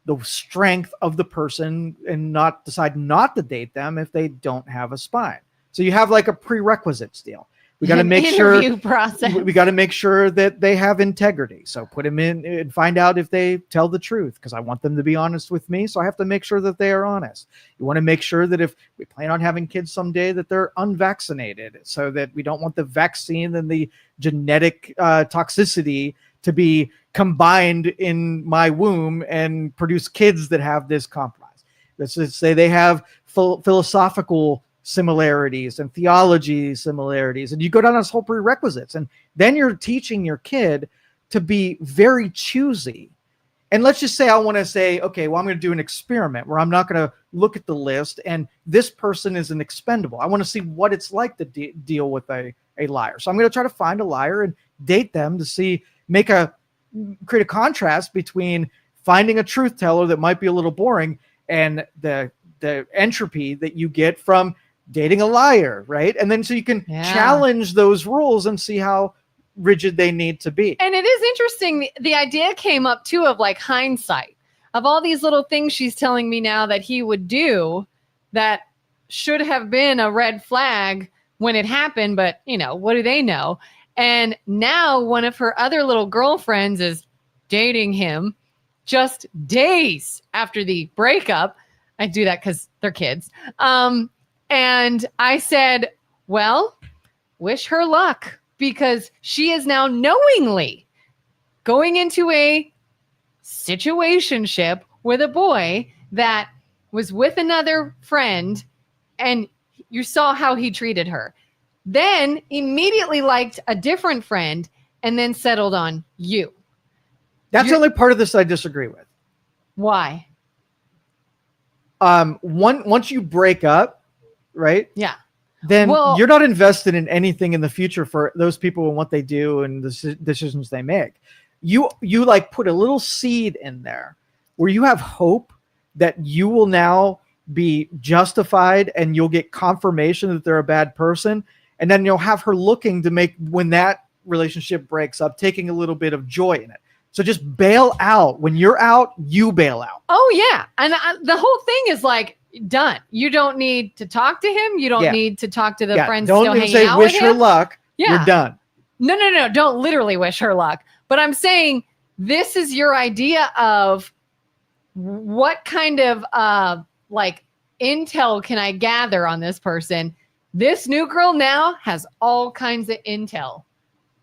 the strength of the person and not decide not to date them if they don't have a spine? So you have like a prerequisites deal. We got to make sure process. We got to make sure that they have integrity. So put them in and find out if they tell the truth, because I want them to be honest with me. So I have to make sure that they are honest. You want to make sure that if we plan on having kids someday, that they're unvaccinated, so that we don't want the vaccine and the genetic toxicity to be combined in my womb and produce kids that have this compromise. Let's just say they have philosophical similarities and theology similarities, and you go down this whole prerequisites, and then you're teaching your kid to be very choosy. And let's just say I want to say, okay, well, I'm going to do an experiment where I'm not going to look at the list and this person is an expendable. I want to see what it's like to deal with a liar. So I'm going to try to find a liar and date them to see, create a contrast between finding a truth teller that might be a little boring and the entropy that you get from dating a liar, right? And then so you can challenge those rules and see how rigid they need to be. And it is interesting. The idea came up too of like hindsight of all these little things she's telling me now that he would do that should have been a red flag when it happened. But you know, what do they know? And now one of her other little girlfriends is dating him just days after the breakup. I do that because they're kids. And I said, well, wish her luck, because she is now knowingly going into a situationship with a boy that was with another friend, and you saw how he treated her. Then immediately liked a different friend and then settled on you. That's the only part of this I disagree with. Why? Once you break up, right? Yeah. Then you're not invested in anything in the future for those people and what they do and the decisions they make. You like put a little seed in there where you have hope that you will now be justified and you'll get confirmation that they're a bad person. And then you'll have her looking to make, when that relationship breaks up, taking a little bit of joy in it. So just bail out. When you're out, you bail out. Oh, yeah. And the whole thing is like, done. You don't need to talk to him. You don't need to talk to the friends still hanging out with him. Don't say wish her luck. Yeah. You're done. No. Don't literally wish her luck. But I'm saying this is your idea of what kind of like intel can I gather on this person? This new girl now has all kinds of intel.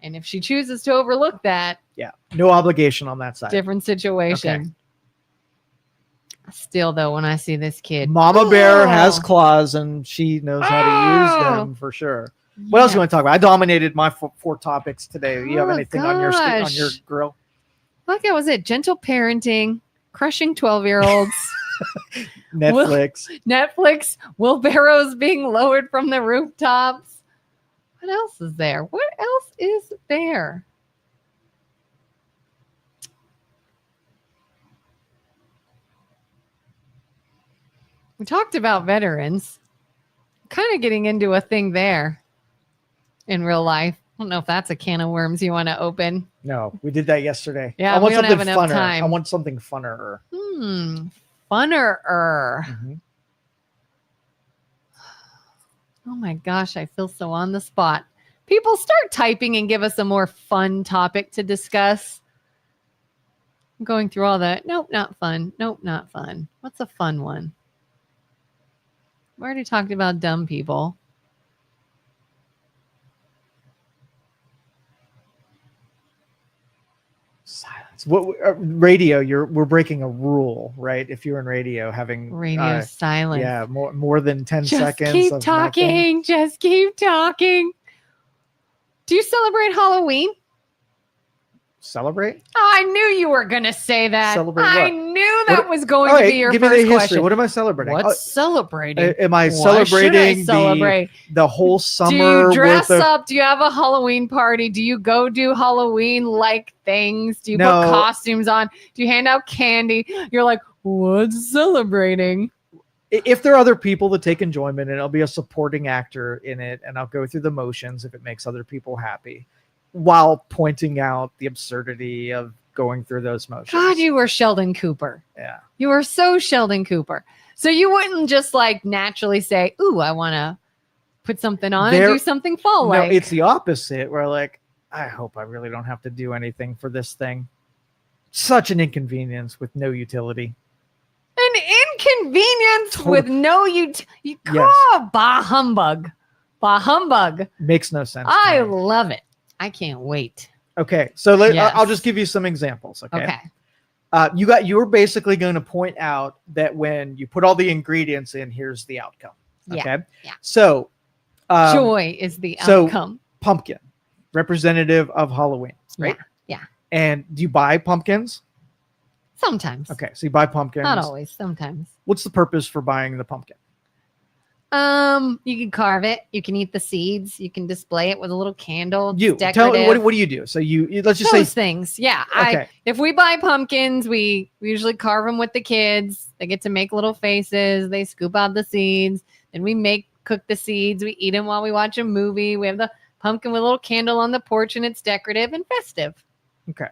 And if she chooses to overlook that, no obligation on that side. Different situation. Okay. Still, though, when I see this kid, Mama Bear has claws and she knows how to use them for sure. What else do you want to talk about? I dominated my four topics today. Do you have anything on your grill? Look, was it gentle parenting, crushing 12-year-olds, Netflix, wheelbarrows being lowered from the rooftops. What else is there? What else is there? We talked about veterans. Kind of getting into a thing there in real life. I don't know if that's a can of worms you want to open. No, we did that yesterday. Yeah, I want we don't something have enough funner. time. I want something funner. Funner. Mm-hmm. Oh my gosh, I feel so on the spot. People, start typing and give us a more fun topic to discuss. I'm going through all that. Nope, not fun. Nope, not fun. What's a fun one? We already talked about dumb people. Silence. What radio? We're breaking a rule, right? If you're in radio, having Radio silence. Yeah, more than 10 Just seconds. keep talking. Just keep talking. Do you celebrate Halloween? Celebrate? Oh, I knew you were going to say that. Celebrate I what? knew that was going to be your give first me the history. question. What am I celebrating? What's celebrating? Am I What should I celebrating celebrate? the whole Do summer? you dress worth of, up? Do you have a Halloween party? Do you go do Halloween-like things? Do you put costumes on? Do you hand out candy? You're like, what's celebrating? If there are other people that take enjoyment, and I'll be a supporting actor in it, and I'll go through the motions if it makes other people happy, while pointing out the absurdity of going through those motions. God, you were Sheldon Cooper. Yeah. You were so Sheldon Cooper. So you wouldn't just like naturally say, ooh, I want to put something on and do something fall-like. No, it's the opposite, where like, I hope I really don't have to do anything for this thing. Such an inconvenience with no utility. An inconvenience with no utility. Yes. Bah humbug. Bah humbug. Makes no sense. I love it. I can't wait. Okay, so Yes. I'll just give you some examples. Okay. You were basically going to point out that when you put all the ingredients in, here's the outcome. Okay. Yeah. So joy is the outcome. Pumpkin, representative of Halloween, right? Yeah. And do you buy pumpkins? Sometimes. Okay, so you buy pumpkins. Not always. Sometimes. What's the purpose for buying the pumpkin? You can carve it. You can eat the seeds. You can display it with a little candle. Tell me, what do you do? So you let's just those say things. Yeah. Okay. If we buy pumpkins, we usually carve them with the kids. They get to make little faces. They scoop out the seeds. Then we cook the seeds. We eat them while we watch a movie. We have the pumpkin with a little candle on the porch, and it's decorative and festive. Okay.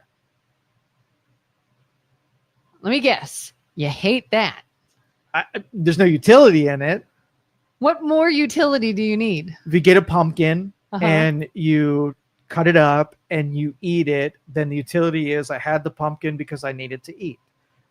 Let me guess. You hate that. There's no utility in it. What more utility do you need? If you get a pumpkin Uh-huh. and you cut it up and you eat it, then the utility is I had the pumpkin because I needed to eat.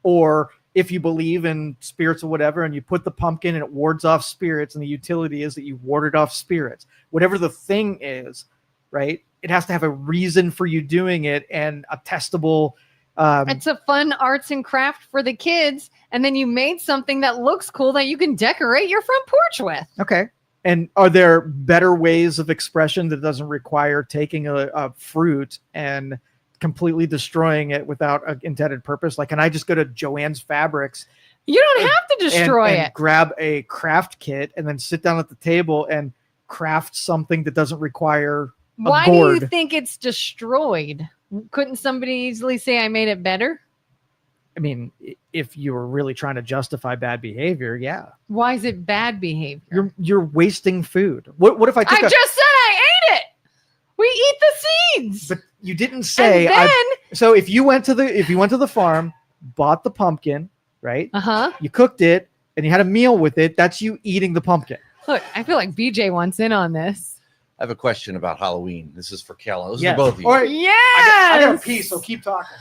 Or if you believe in spirits or whatever, and you put the pumpkin and it wards off spirits, and the utility is that you warded off spirits. Whatever the thing is, right? It has to have a reason for you doing it and a testable. It's a fun arts and craft for the kids. And then you made something that looks cool that you can decorate your front porch with. Okay. And are there better ways of expression that doesn't require taking a fruit and completely destroying it without an intended purpose? Like, can I just go to Joann's Fabrics? You don't have to destroy it. Grab a craft kit and then sit down at the table and craft something that doesn't require a Why gourd. do you think it's destroyed? Couldn't somebody easily say I made it better? I mean, if you were really trying to justify bad behavior, yeah. Why is it bad behavior? You're wasting food. What if I took just said I ate it. We eat the seeds. But you didn't say. And then, so if you went to the farm, bought the pumpkin, right? Uh-huh. You cooked it and you had a meal with it. That's you eating the pumpkin. Look, I feel like BJ wants in on this. I have a question about Halloween. This is for Kelin. This is Yes. for both of you. All right. Yes. I got a piece, so keep talking.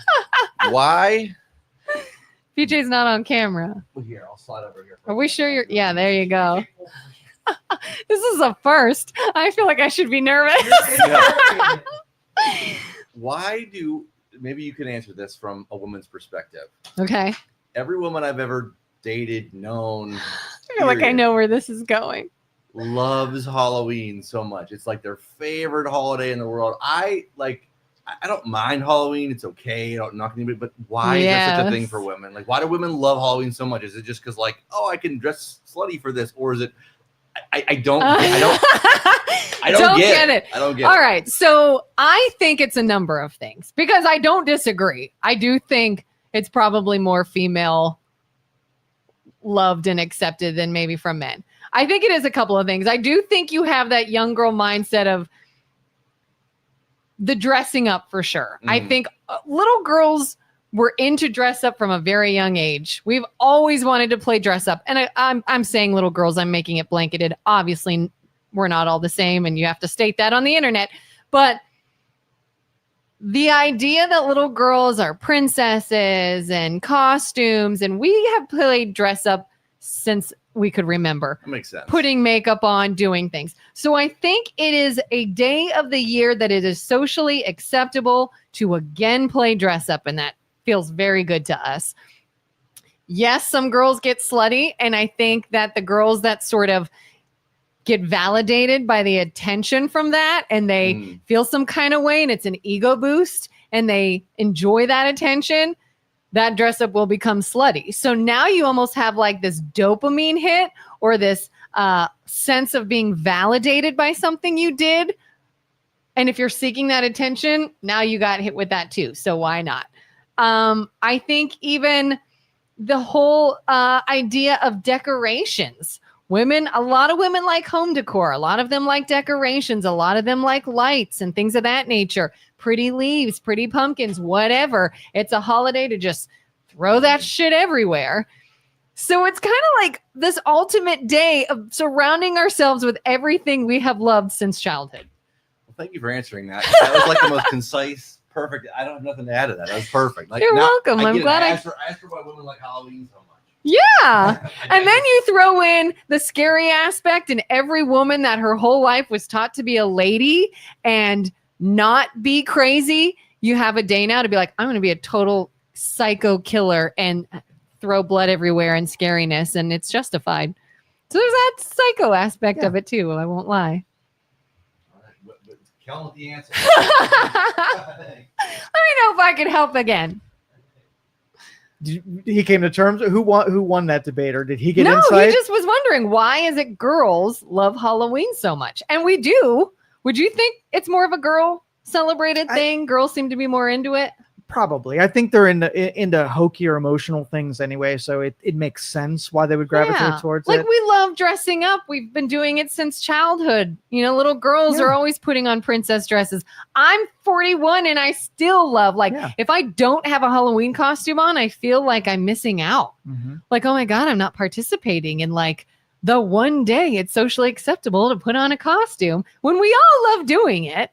Why? BJ's not on camera. Here, I'll slide over here. Are we sure you're? Yeah, there you go. This is a first. I feel like I should be nervous. Why do, maybe you can answer this from a woman's perspective. Okay. Every woman I've ever dated, known, I feel like I know where this is going. loves Halloween so much. It's like their favorite holiday in the world. I I don't mind Halloween. It's okay. I don't knock anybody, but why is there such a thing for women? Like, why do women love Halloween so much? Is it just because, like, oh, I can dress slutty for this, or is it? I don't get it. I don't get it. All right, so I think it's a number of things because I don't disagree. I do think it's probably more female loved and accepted than maybe from men. I think it is a couple of things. I do think you have that young girl mindset of the dressing up for sure. I think little girls were into dress up from a very young age. We've always wanted to play dress up. And I'm saying little girls, I'm making it blanketed. Obviously, we're not all the same, and you have to state that on the internet. But the idea that little girls are princesses and costumes, and we have played dress up since we could remember. That makes sense. Putting makeup on, doing things. So I think it is a day of the year that it is socially acceptable to again play dress up, and that feels very good to us. Yes, some girls get slutty, and I think that the girls that sort of get validated by the attention from that and they feel some kind of way and it's an ego boost and they enjoy that attention, that dress up will become slutty. So now you almost have like this dopamine hit or this sense of being validated by something you did. And if you're seeking that attention, now you got hit with that too. So why not? I think even the whole idea of decorations. A lot of women like home decor. A lot of them like decorations. A lot of them like lights and things of that nature. Pretty leaves, pretty pumpkins, whatever. It's a holiday to just throw that shit everywhere. So it's kind of like this ultimate day of surrounding ourselves with everything we have loved since childhood. Well, thank you for answering that. That was like the most concise, perfect. I don't have nothing to add to that. That was perfect. Like, you're welcome. I'm glad I asked for why women like Halloween so much. Yeah. And then you throw in the scary aspect and every woman that her whole life was taught to be a lady and not be crazy. You have a day now to be like, I'm going to be a total psycho killer and throw blood everywhere and scariness. And it's justified. So there's that psycho aspect of it too. I won't lie. All right, but Kelin with the answer. Let me know if I can help again. He came to terms. Who won that debate, or did he get no, insight? He just was wondering, why is it girls love Halloween so much? And we do. Would you think it's more of a girl celebrated thing? Girls seem to be more into it. Probably. I think they're into hokey or emotional things anyway, so it makes sense why they would gravitate towards it. Like, we love dressing up. We've been doing it since childhood. You know, little girls are always putting on princess dresses. I'm 41 and I still love, if I don't have a Halloween costume on, I feel like I'm missing out. Like, oh my God, I'm not participating in like the one day it's socially acceptable to put on a costume when we all love doing it.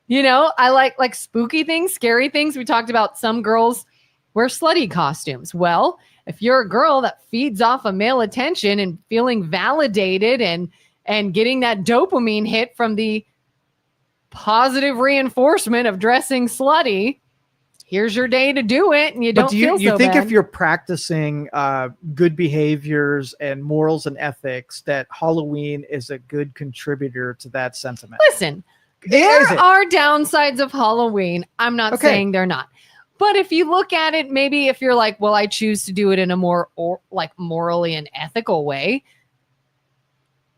You know, I like spooky things, scary things. We talked about some girls wear slutty costumes. Well, if you're a girl that feeds off of male attention and feeling validated and getting that dopamine hit from the positive reinforcement of dressing slutty, here's your day to do it, and you don't feel so bad. Do you think if you're practicing good behaviors and morals and ethics, that Halloween is a good contributor to that sentiment? Listen. There are downsides of Halloween. I'm not saying they're not. But if you look at it, maybe if you're like, well, I choose to do it in a more morally and ethical way.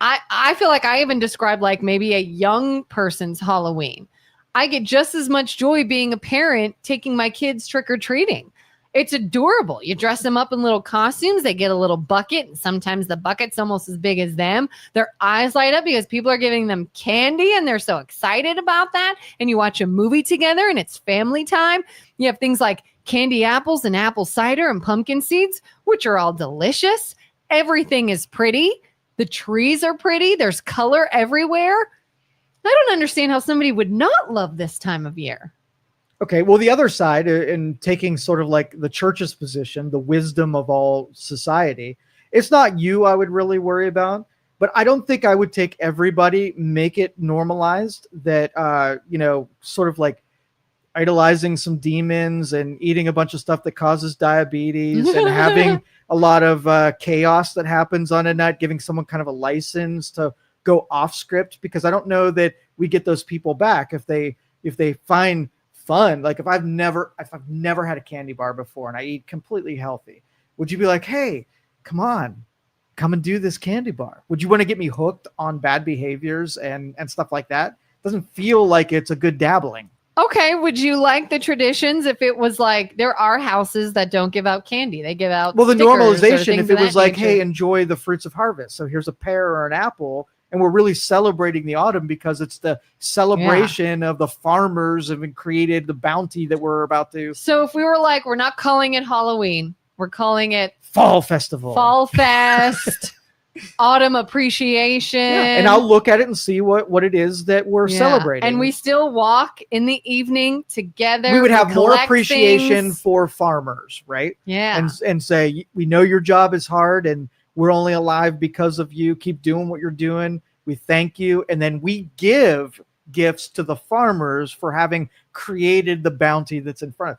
I feel like I even described like maybe a young person's Halloween. I get just as much joy being a parent taking my kids trick-or-treating. It's adorable. You dress them up in little costumes. They get a little bucket, and sometimes the bucket's almost as big as them. Their eyes light up because people are giving them candy, and they're so excited about that. And you watch a movie together, and it's family time. You have things like candy apples and apple cider and pumpkin seeds, which are all delicious. Everything is pretty. The trees are pretty. There's color everywhere. I don't understand how somebody would not love this time of year. Okay, well, the other side, in taking sort of like the church's position, the wisdom of all society, it's not you I would really worry about, but I don't think I would take everybody, make it normalized that, sort of like idolizing some demons and eating a bunch of stuff that causes diabetes and having a lot of chaos that happens on a night, giving someone kind of a license to go off script, because I don't know that we get those people back if they if they find fun, like if I've never had a candy bar before and I eat completely healthy, would you be like, hey, come and do this candy bar? Would you want to get me hooked on bad behaviors and stuff like that? Doesn't feel like it's a good dabbling. Okay, would you like the traditions if it was like there are houses that don't give out candy? They give out the normalization, if it was like, nature. hey, enjoy the fruits of harvest. So here's a pear or an apple, and we're really celebrating the autumn because it's the celebration of the farmers having created the bounty that we're about to. So if we were like, we're not calling it Halloween, we're calling it Fall Festival. Fall Fest. Autumn appreciation. And I'll look at it and see what it is that we're celebrating. And we still walk in the evening together. We would have more appreciation for farmers, right? Yeah. And say, we know your job is hard and we're only alive because of you. Keep doing what you're doing. We thank you. And then we give gifts to the farmers for having created the bounty that's in front of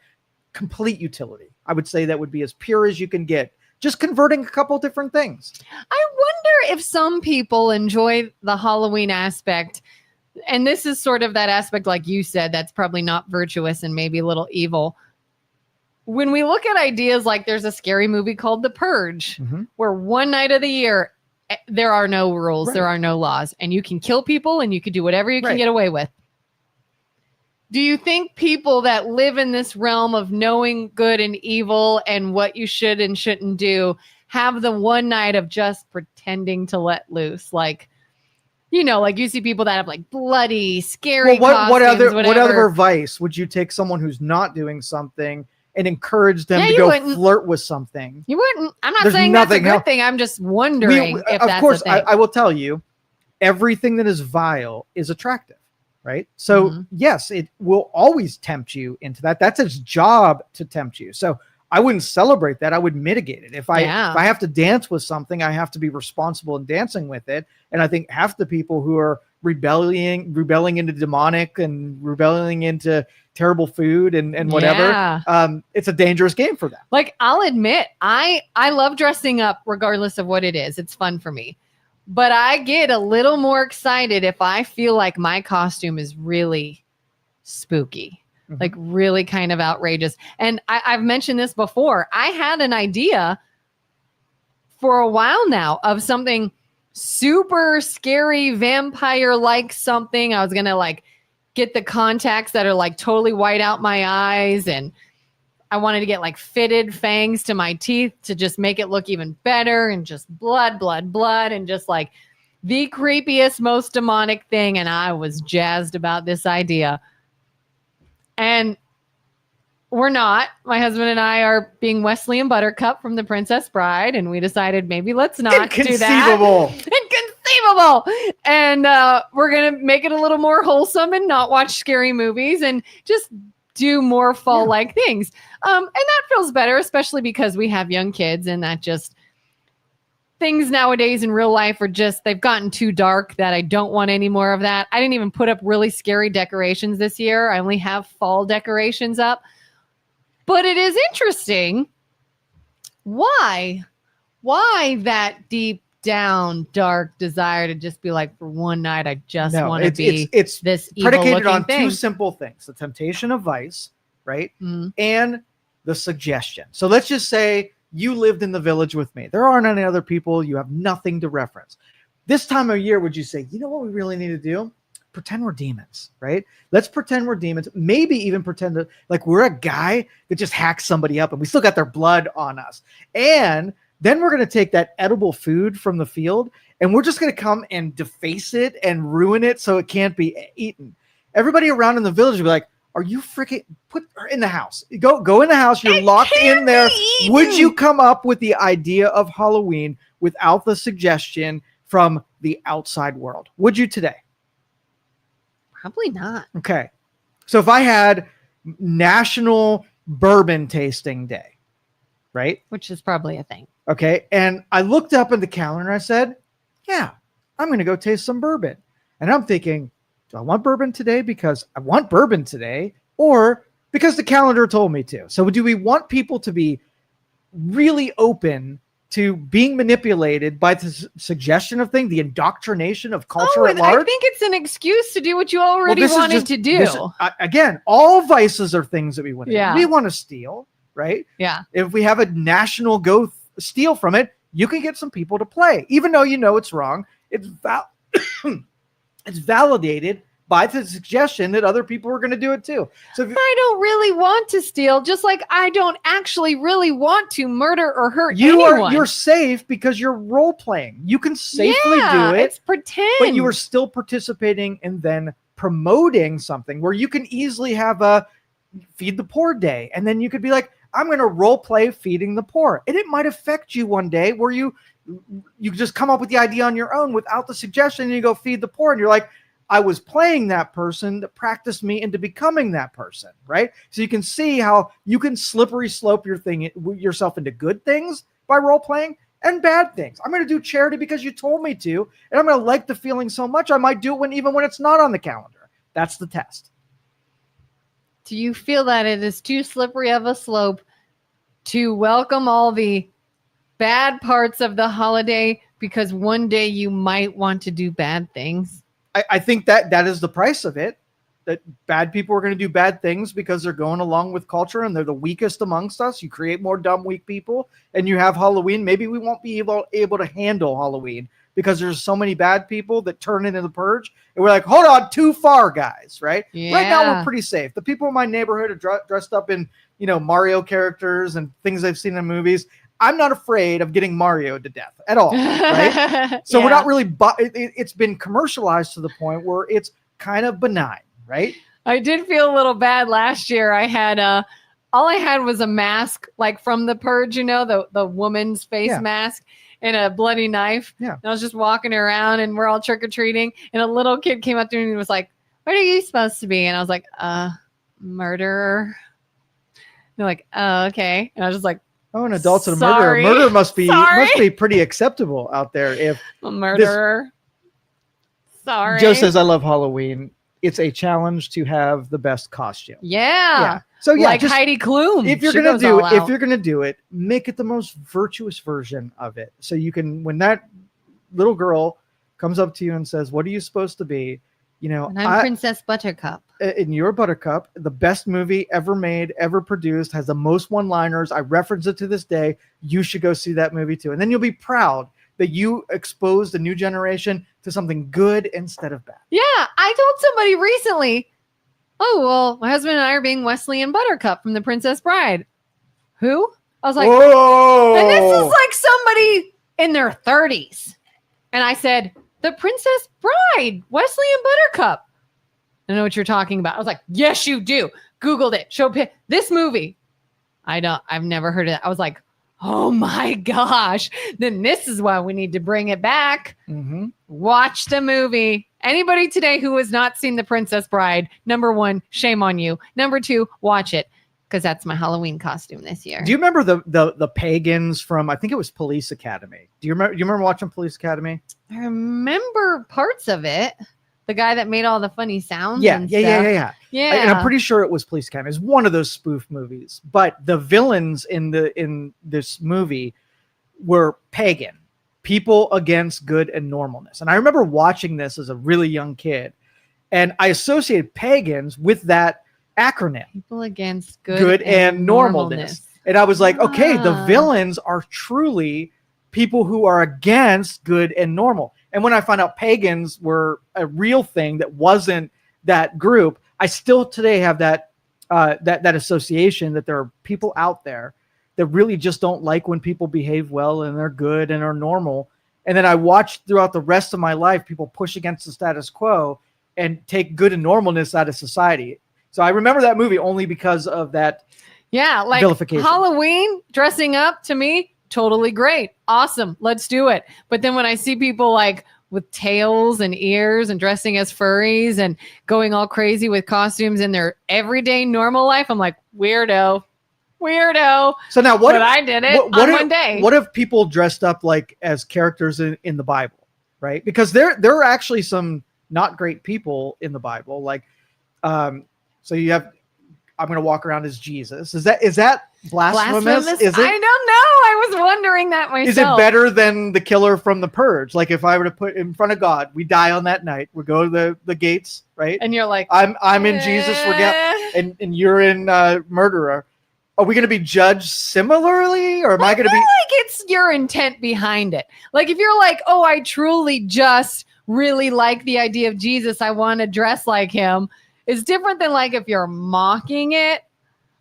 complete utility. I would say that would be as pure as you can get. Just converting a couple different things. I wonder if some people enjoy the Halloween aspect. And this is sort of that aspect, like you said, that's probably not virtuous and maybe a little evil. When we look at ideas like there's a scary movie called The Purge, where one night of the year, there are no rules, there are no laws, and you can kill people and you can do whatever you can get away with. Do you think people that live in this realm of knowing good and evil and what you should and shouldn't do have the one night of just pretending to let loose? Like, you know, like you see people that have like bloody, scary costumes, what other vice would you take someone who's not doing something and encourage them to go flirt with something? You wouldn't. I'm not saying that's a good thing. I'm just wondering if that's a thing. I will tell you, everything that is vile is attractive. Right. So, yes, it will always tempt you into that. That's its job to tempt you. So I wouldn't celebrate that. I would mitigate it. If I have to dance with something, I have to be responsible in dancing with it. And I think half the people who are rebelling into demonic and rebelling into terrible food and whatever, it's a dangerous game for them. Like, I'll admit, I love dressing up regardless of what it is. It's fun for me. But I get a little more excited if I feel like my costume is really spooky, like really kind of outrageous. And I've mentioned this before. I had an idea for a while now of something super scary, vampire-like something. I was going to like get the contacts that are like totally white out my eyes, and I wanted to get like fitted fangs to my teeth to just make it look even better, and just blood, and just like the creepiest, most demonic thing. And I was jazzed about this idea. And we're not. My husband and I are being Wesley and Buttercup from The Princess Bride, and we decided maybe let's not do that. Inconceivable. And we're going to make it a little more wholesome and not watch scary movies and just do more fall-like things. And that feels better, especially because we have young kids, and that just things nowadays in real life are just, they've gotten too dark that I don't want any more of that. I didn't even put up really scary decorations this year. I only have fall decorations up. But it is interesting. Why that deep down dark desire to just be like, for one night, I just want to be it's this predicated on thing. Two simple things: the temptation of vice, right, and the suggestion. So let's just say you lived in the village with me. There aren't any other people. You have nothing to reference. This time of year, would you say, you know what we really need to do? Pretend we're demons, right? Let's pretend we're demons. Maybe even pretend that like we're a guy that just hacked somebody up and we still got their blood on us. And then we're going to take that edible food from the field and we're just going to come and deface it and ruin it so it can't be eaten. Everybody around in the village will be like, are you freaking put her in the house? Go in the house. You're locked in there. Would you come up with the idea of Halloween without the suggestion from the outside world? Would you today? Probably not. Okay. So if I had National Bourbon Tasting Day, right? Which is probably a thing. Okay. And I looked up in the calendar and I said, yeah, I'm going to go taste some bourbon. And I'm thinking, do I want bourbon today because I want bourbon today, or because the calendar told me to? So do we want people to be really open to being manipulated by the suggestion of things, the indoctrination of culture at large. I think it's an excuse to do what you already wanted to do. Again, all vices are things that we want to do. We want to steal, right? Yeah. If we have a national go steal from it, you can get some people to play, even though you know it's wrong. It's it's validated by the suggestion that other people are going to do it too. So I don't really want to steal, just like I don't actually really want to murder or hurt anyone. You're safe because you're role playing. You can safely do it. It's pretend. But you are still participating and then promoting something where you can easily have a feed the poor day. And then you could be like, I'm going to role play feeding the poor. And it might affect you one day where you just come up with the idea on your own without the suggestion and you go feed the poor. And you're like, I was playing that person that practiced me into becoming that person, right? So you can see how you can slippery slope yourself into good things by role playing and bad things. I'm going to do charity because you told me to, and I'm going to like the feeling so much I might do it even when it's not on the calendar. That's the test. Do you feel that it is too slippery of a slope to welcome all the bad parts of the holiday because one day you might want to do bad things? I think that is the price of it, that bad people are going to do bad things because they're going along with culture and they're the weakest amongst us. You create more dumb, weak people and you have Halloween. Maybe we won't be able to handle Halloween because there's so many bad people that turn into the purge. And we're like, hold on, too far, guys, right? Yeah. Right now, we're pretty safe. The people in my neighborhood are dressed up in, Mario characters and things I've seen in movies. I'm not afraid of getting Mario to death at all, right? So we're not really, it's been commercialized to the point where it's kind of benign, right? I did feel a little bad last year. I had all I had was a mask, like from the purge, the woman's face mask and a bloody knife. Yeah. And I was just walking around and we're all trick-or-treating. And a little kid came up to me and was like, what are you supposed to be? And I was like, murderer. And they're like, oh, okay. And I was just like, oh, an adult's and a murderer. Murder must be pretty acceptable out there. If a murderer. Sorry. Joe says, I love Halloween. It's a challenge to have the best costume. Yeah. So like Heidi Klum. If you're gonna do it, make it the most virtuous version of it. So you can, when that little girl comes up to you and says, what are you supposed to be? And I'm Princess Buttercup. In your Buttercup, the best movie ever made, ever produced, has the most one-liners. I reference it to this day. You should go see that movie too. And then you'll be proud that you exposed a new generation to something good instead of bad. Yeah. I told somebody recently, oh, well, my husband and I are being Wesley and Buttercup from The Princess Bride. Who? I was like, whoa. And this is like somebody in their 30s. And I said, The Princess Bride, Wesley and Buttercup. I know what you're talking about. I was like, yes, you do. Googled it. This movie. I've never heard of it. I was like, oh my gosh. Then this is why we need to bring it back. Mm-hmm. Watch the movie. Anybody today who has not seen The Princess Bride, number 1, shame on you. Number 2, watch it. Because that's my Halloween costume this year. Do you remember the pagans from, I think it was Police Academy? Do you remember watching Police Academy? I remember parts of it. The guy that made all the funny sounds. Yeah. Yeah. And I'm pretty sure it was Police Academy. It's one of those spoof movies. But the villains in this movie were pagan, people against good and normalness. And I remember watching this as a really young kid, and I associated pagans with that acronym. People against good and normalness. And I was like, okay, the villains are truly people who are against good and normal. And when I found out pagans were a real thing that wasn't that group, I still today have that association that there are people out there that really just don't like when people behave well and they're good and are normal. And then I watched throughout the rest of my life people push against the status quo and take good and normalness out of society. So I remember that movie only because of that. Yeah, like vilification. Halloween dressing up to me, totally great. Awesome. Let's do it. But then when I see people like with tails and ears and dressing as furries and going all crazy with costumes in their everyday normal life, I'm like, weirdo. So now what? But I did it one day. What if people dressed up like as characters in the Bible, right? Because there are actually some not great people in the Bible. Like, so you have I'm going to walk around as Jesus. Is that blasphemous? Is it? I don't know. I was wondering that myself. Is it better than the killer from The Purge? Like if I were to put in front of God, we die on that night. We go to the gates, right? And you're like, I'm in Jesus, and you're in murderer. Are we going to be judged similarly, or am I going to be like it's your intent behind it? Like if you're like, oh, I truly just really like the idea of Jesus, I want to dress like him. It's different than like if you're mocking it.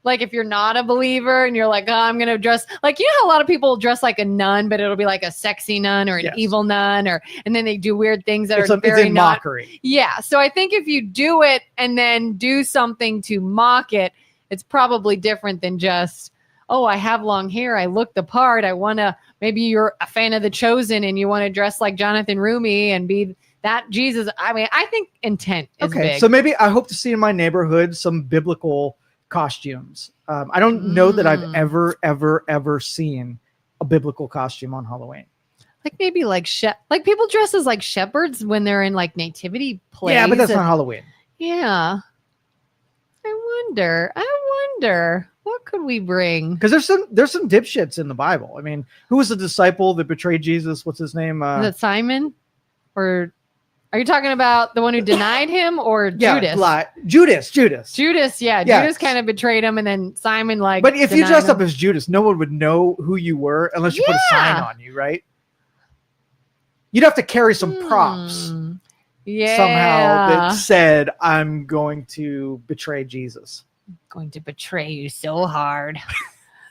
Like if you're not a believer and you're like, oh, I'm going to dress like, you know how a lot of people dress like a nun, but it'll be like a sexy nun or an evil nun, and then they do weird things that are very it's in mockery. Yeah. So I think if you do it and then do something to mock it, it's probably different than just, oh, I have long hair. I look the part. I want to, maybe you're a fan of The Chosen and you want to dress like Jonathan Rumi and be that Jesus. I mean, I think intent is big. So maybe I hope to see in my neighborhood some biblical costumes. I don't know that I've ever seen a biblical costume on Halloween. Like maybe like people dress as like shepherds when they're in like nativity plays. Yeah, but that's not Halloween. Yeah. I wonder what could we bring? Because there's some dipshits in the Bible. I mean, who was the disciple that betrayed Jesus? What's his name? Is it Simon? Or are you talking about the one who denied him, or Judas? Judas. Yeah, Judas kind of betrayed him, and then Simon like. But if you dressed up as Judas, no one would know who you were unless you put a sign on you, right? You'd have to carry some props. Somehow that said, I'm going to betray Jesus. I'm going to betray you so hard.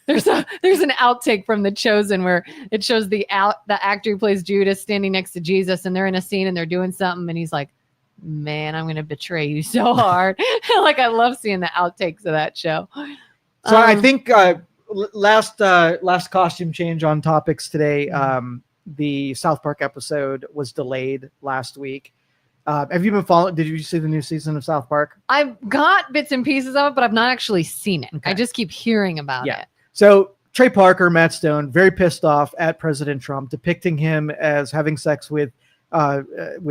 There's an outtake from The Chosen where it shows the actor who plays Judas standing next to Jesus, and they're in a scene and they're doing something, and he's like, man, I'm going to betray you so hard. Like, I love seeing the outtakes of that show. So I think last costume change on topics today. The South Park episode was delayed last week. Have you been following? Did you see the new season of South Park? I've got bits and pieces of it, but I've not actually seen it. Okay. I just keep hearing about it. So Trey Parker, Matt Stone, very pissed off at President Trump, depicting him as having sex with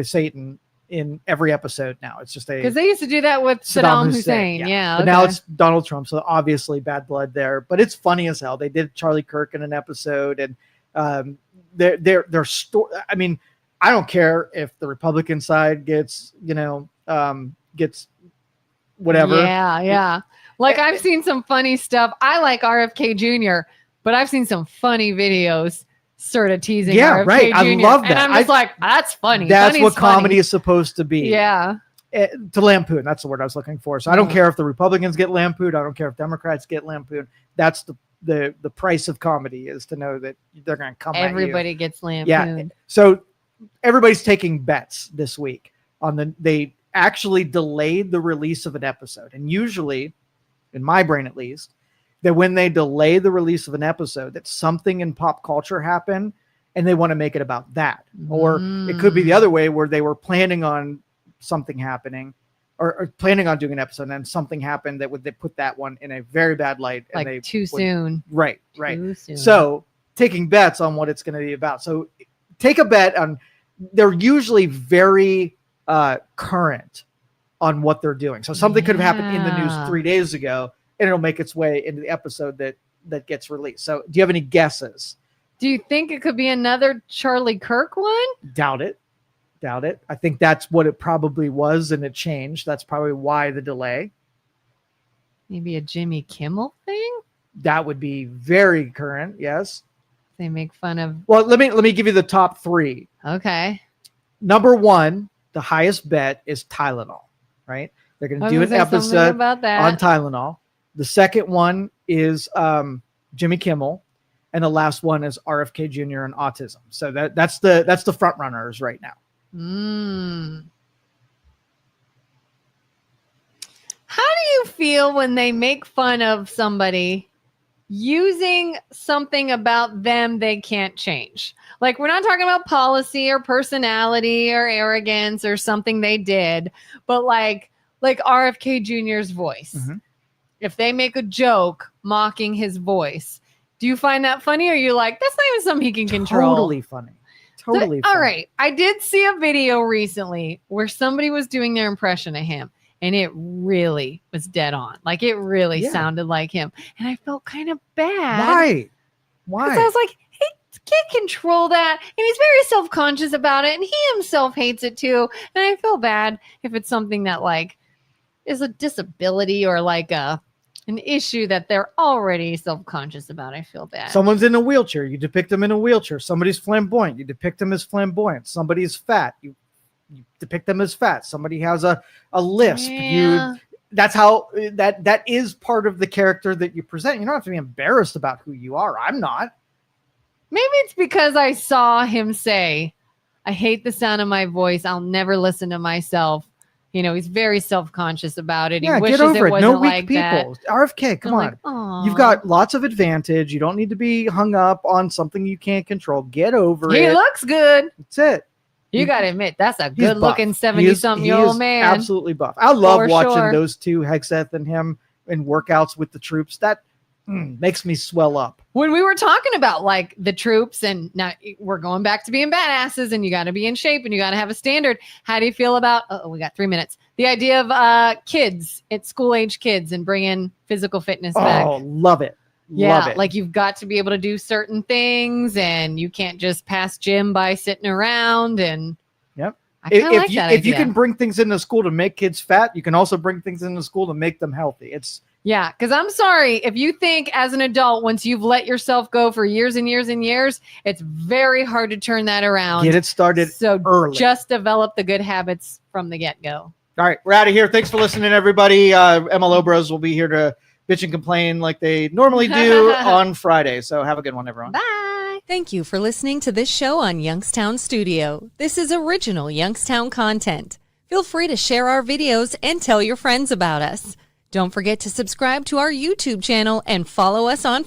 Satan in every episode now. It's just because they used to do that with Saddam Hussein. Yeah. But now it's Donald Trump, so obviously bad blood there. But it's funny as hell. They did Charlie Kirk in an episode, and I mean, I don't care if the Republican side gets whatever. Yeah. Like I've seen some funny stuff. I like RFK Jr., but I've seen some funny videos sort of teasing RFK right. Jr. I love that. And I'm just like, that's funny. That's what comedy is supposed to be. Yeah. To lampoon. That's the word I was looking for. So I don't care if the Republicans get lampooned. I don't care if Democrats get lampooned. That's the price of comedy, is to know that they're going to come Everybody at you. gets lampooned. Yeah. So everybody's taking bets this week they actually delayed the release of an episode. And usually, in my brain at least, that when they delay the release of an episode, that something in pop culture happened and they want to make it about that. Or it could be the other way, where they were planning on something happening or planning on doing an episode, and then something happened that they put that one in a very bad light. Like and too soon. Right. Too soon. So taking bets on what it's going to be about. So take a bet on, they're usually very current on what they're doing. So something could have happened in the news 3 days ago, and it'll make its way into the episode that gets released. So do you have any guesses? Do you think it could be another Charlie Kirk one? Doubt it. I think that's what it probably was, and it changed. That's probably why the delay. Maybe a Jimmy Kimmel thing? That would be very current, yes. They make fun of... Well, let me give you the top three. Okay. Number one, the highest bet is Tylenol, right? They're going to do an episode about that on Tylenol. The second one is Jimmy Kimmel, and the last one is RFK Jr. and autism. So that's the front runners right now. How do you feel when they make fun of somebody using something about them they can't change? Like, we're not talking about policy or personality or arrogance or something they did, but like RFK Jr.'s voice. Mm-hmm. If they make a joke mocking his voice, do you find that funny? Or are you like, that's not even something he can control? Totally funny. Totally funny. All right. I did see a video recently where somebody was doing their impression of him, And it really was dead on. Like it really Yeah. sounded like him. And I felt kind of bad. Why? Because I was like, he can't control that. And he's very self-conscious about it. And he himself hates it too. And I feel bad if it's something that like is a disability or like an issue that they're already self-conscious about. I feel bad. Someone's in a wheelchair. You depict them in a wheelchair. Somebody's flamboyant. You depict them as flamboyant. Somebody's fat. You depict them as fat. Somebody has a lisp. Yeah. That's how that is part of the character that you present. You don't have to be embarrassed about who you are. I'm not. Maybe it's because I saw him say, I hate the sound of my voice. I'll never listen to myself. You know, he's very self-conscious about it. He wishes get over it. wasn't No weak like people. that. RFK, come on. Like, aw. You've got lots of advantage. You don't need to be hung up on something you can't control. Get over He it. looks good. That's it. You got to admit, that's a He's good-looking buff. 70-something-year-old man. Absolutely buff. I love For watching sure. those two, Hegseth and him, in workouts with the troops. That makes me swell up. When we were talking about like the troops and now we're going back to being badasses and you got to be in shape and you got to have a standard. How do you feel about, we got 3 minutes. The idea of kids, it's school-age kids and bringing physical fitness back. Oh, love it. Yeah, Love it. like you've got to be able to do certain things and you can't just pass gym by sitting around. And Yep. I kind of like that if you idea. can bring things into school to make kids fat, you can also bring things into school to make them healthy. Yeah, because I'm sorry, if you think as an adult, once you've let yourself go for years and years and years, it's very hard to turn that around. Get it started So early. just develop the good habits from the get-go. All right, we're out of here. Thanks for listening, everybody. MLO Bros will be here to bitch and complain like they normally do on Friday. So have a good one, everyone. Bye. Thank you for listening to this show on Youngstown Studio. This is original Youngstown content. Feel free to share our videos and tell your friends about us. Don't forget to subscribe to our YouTube channel and follow us on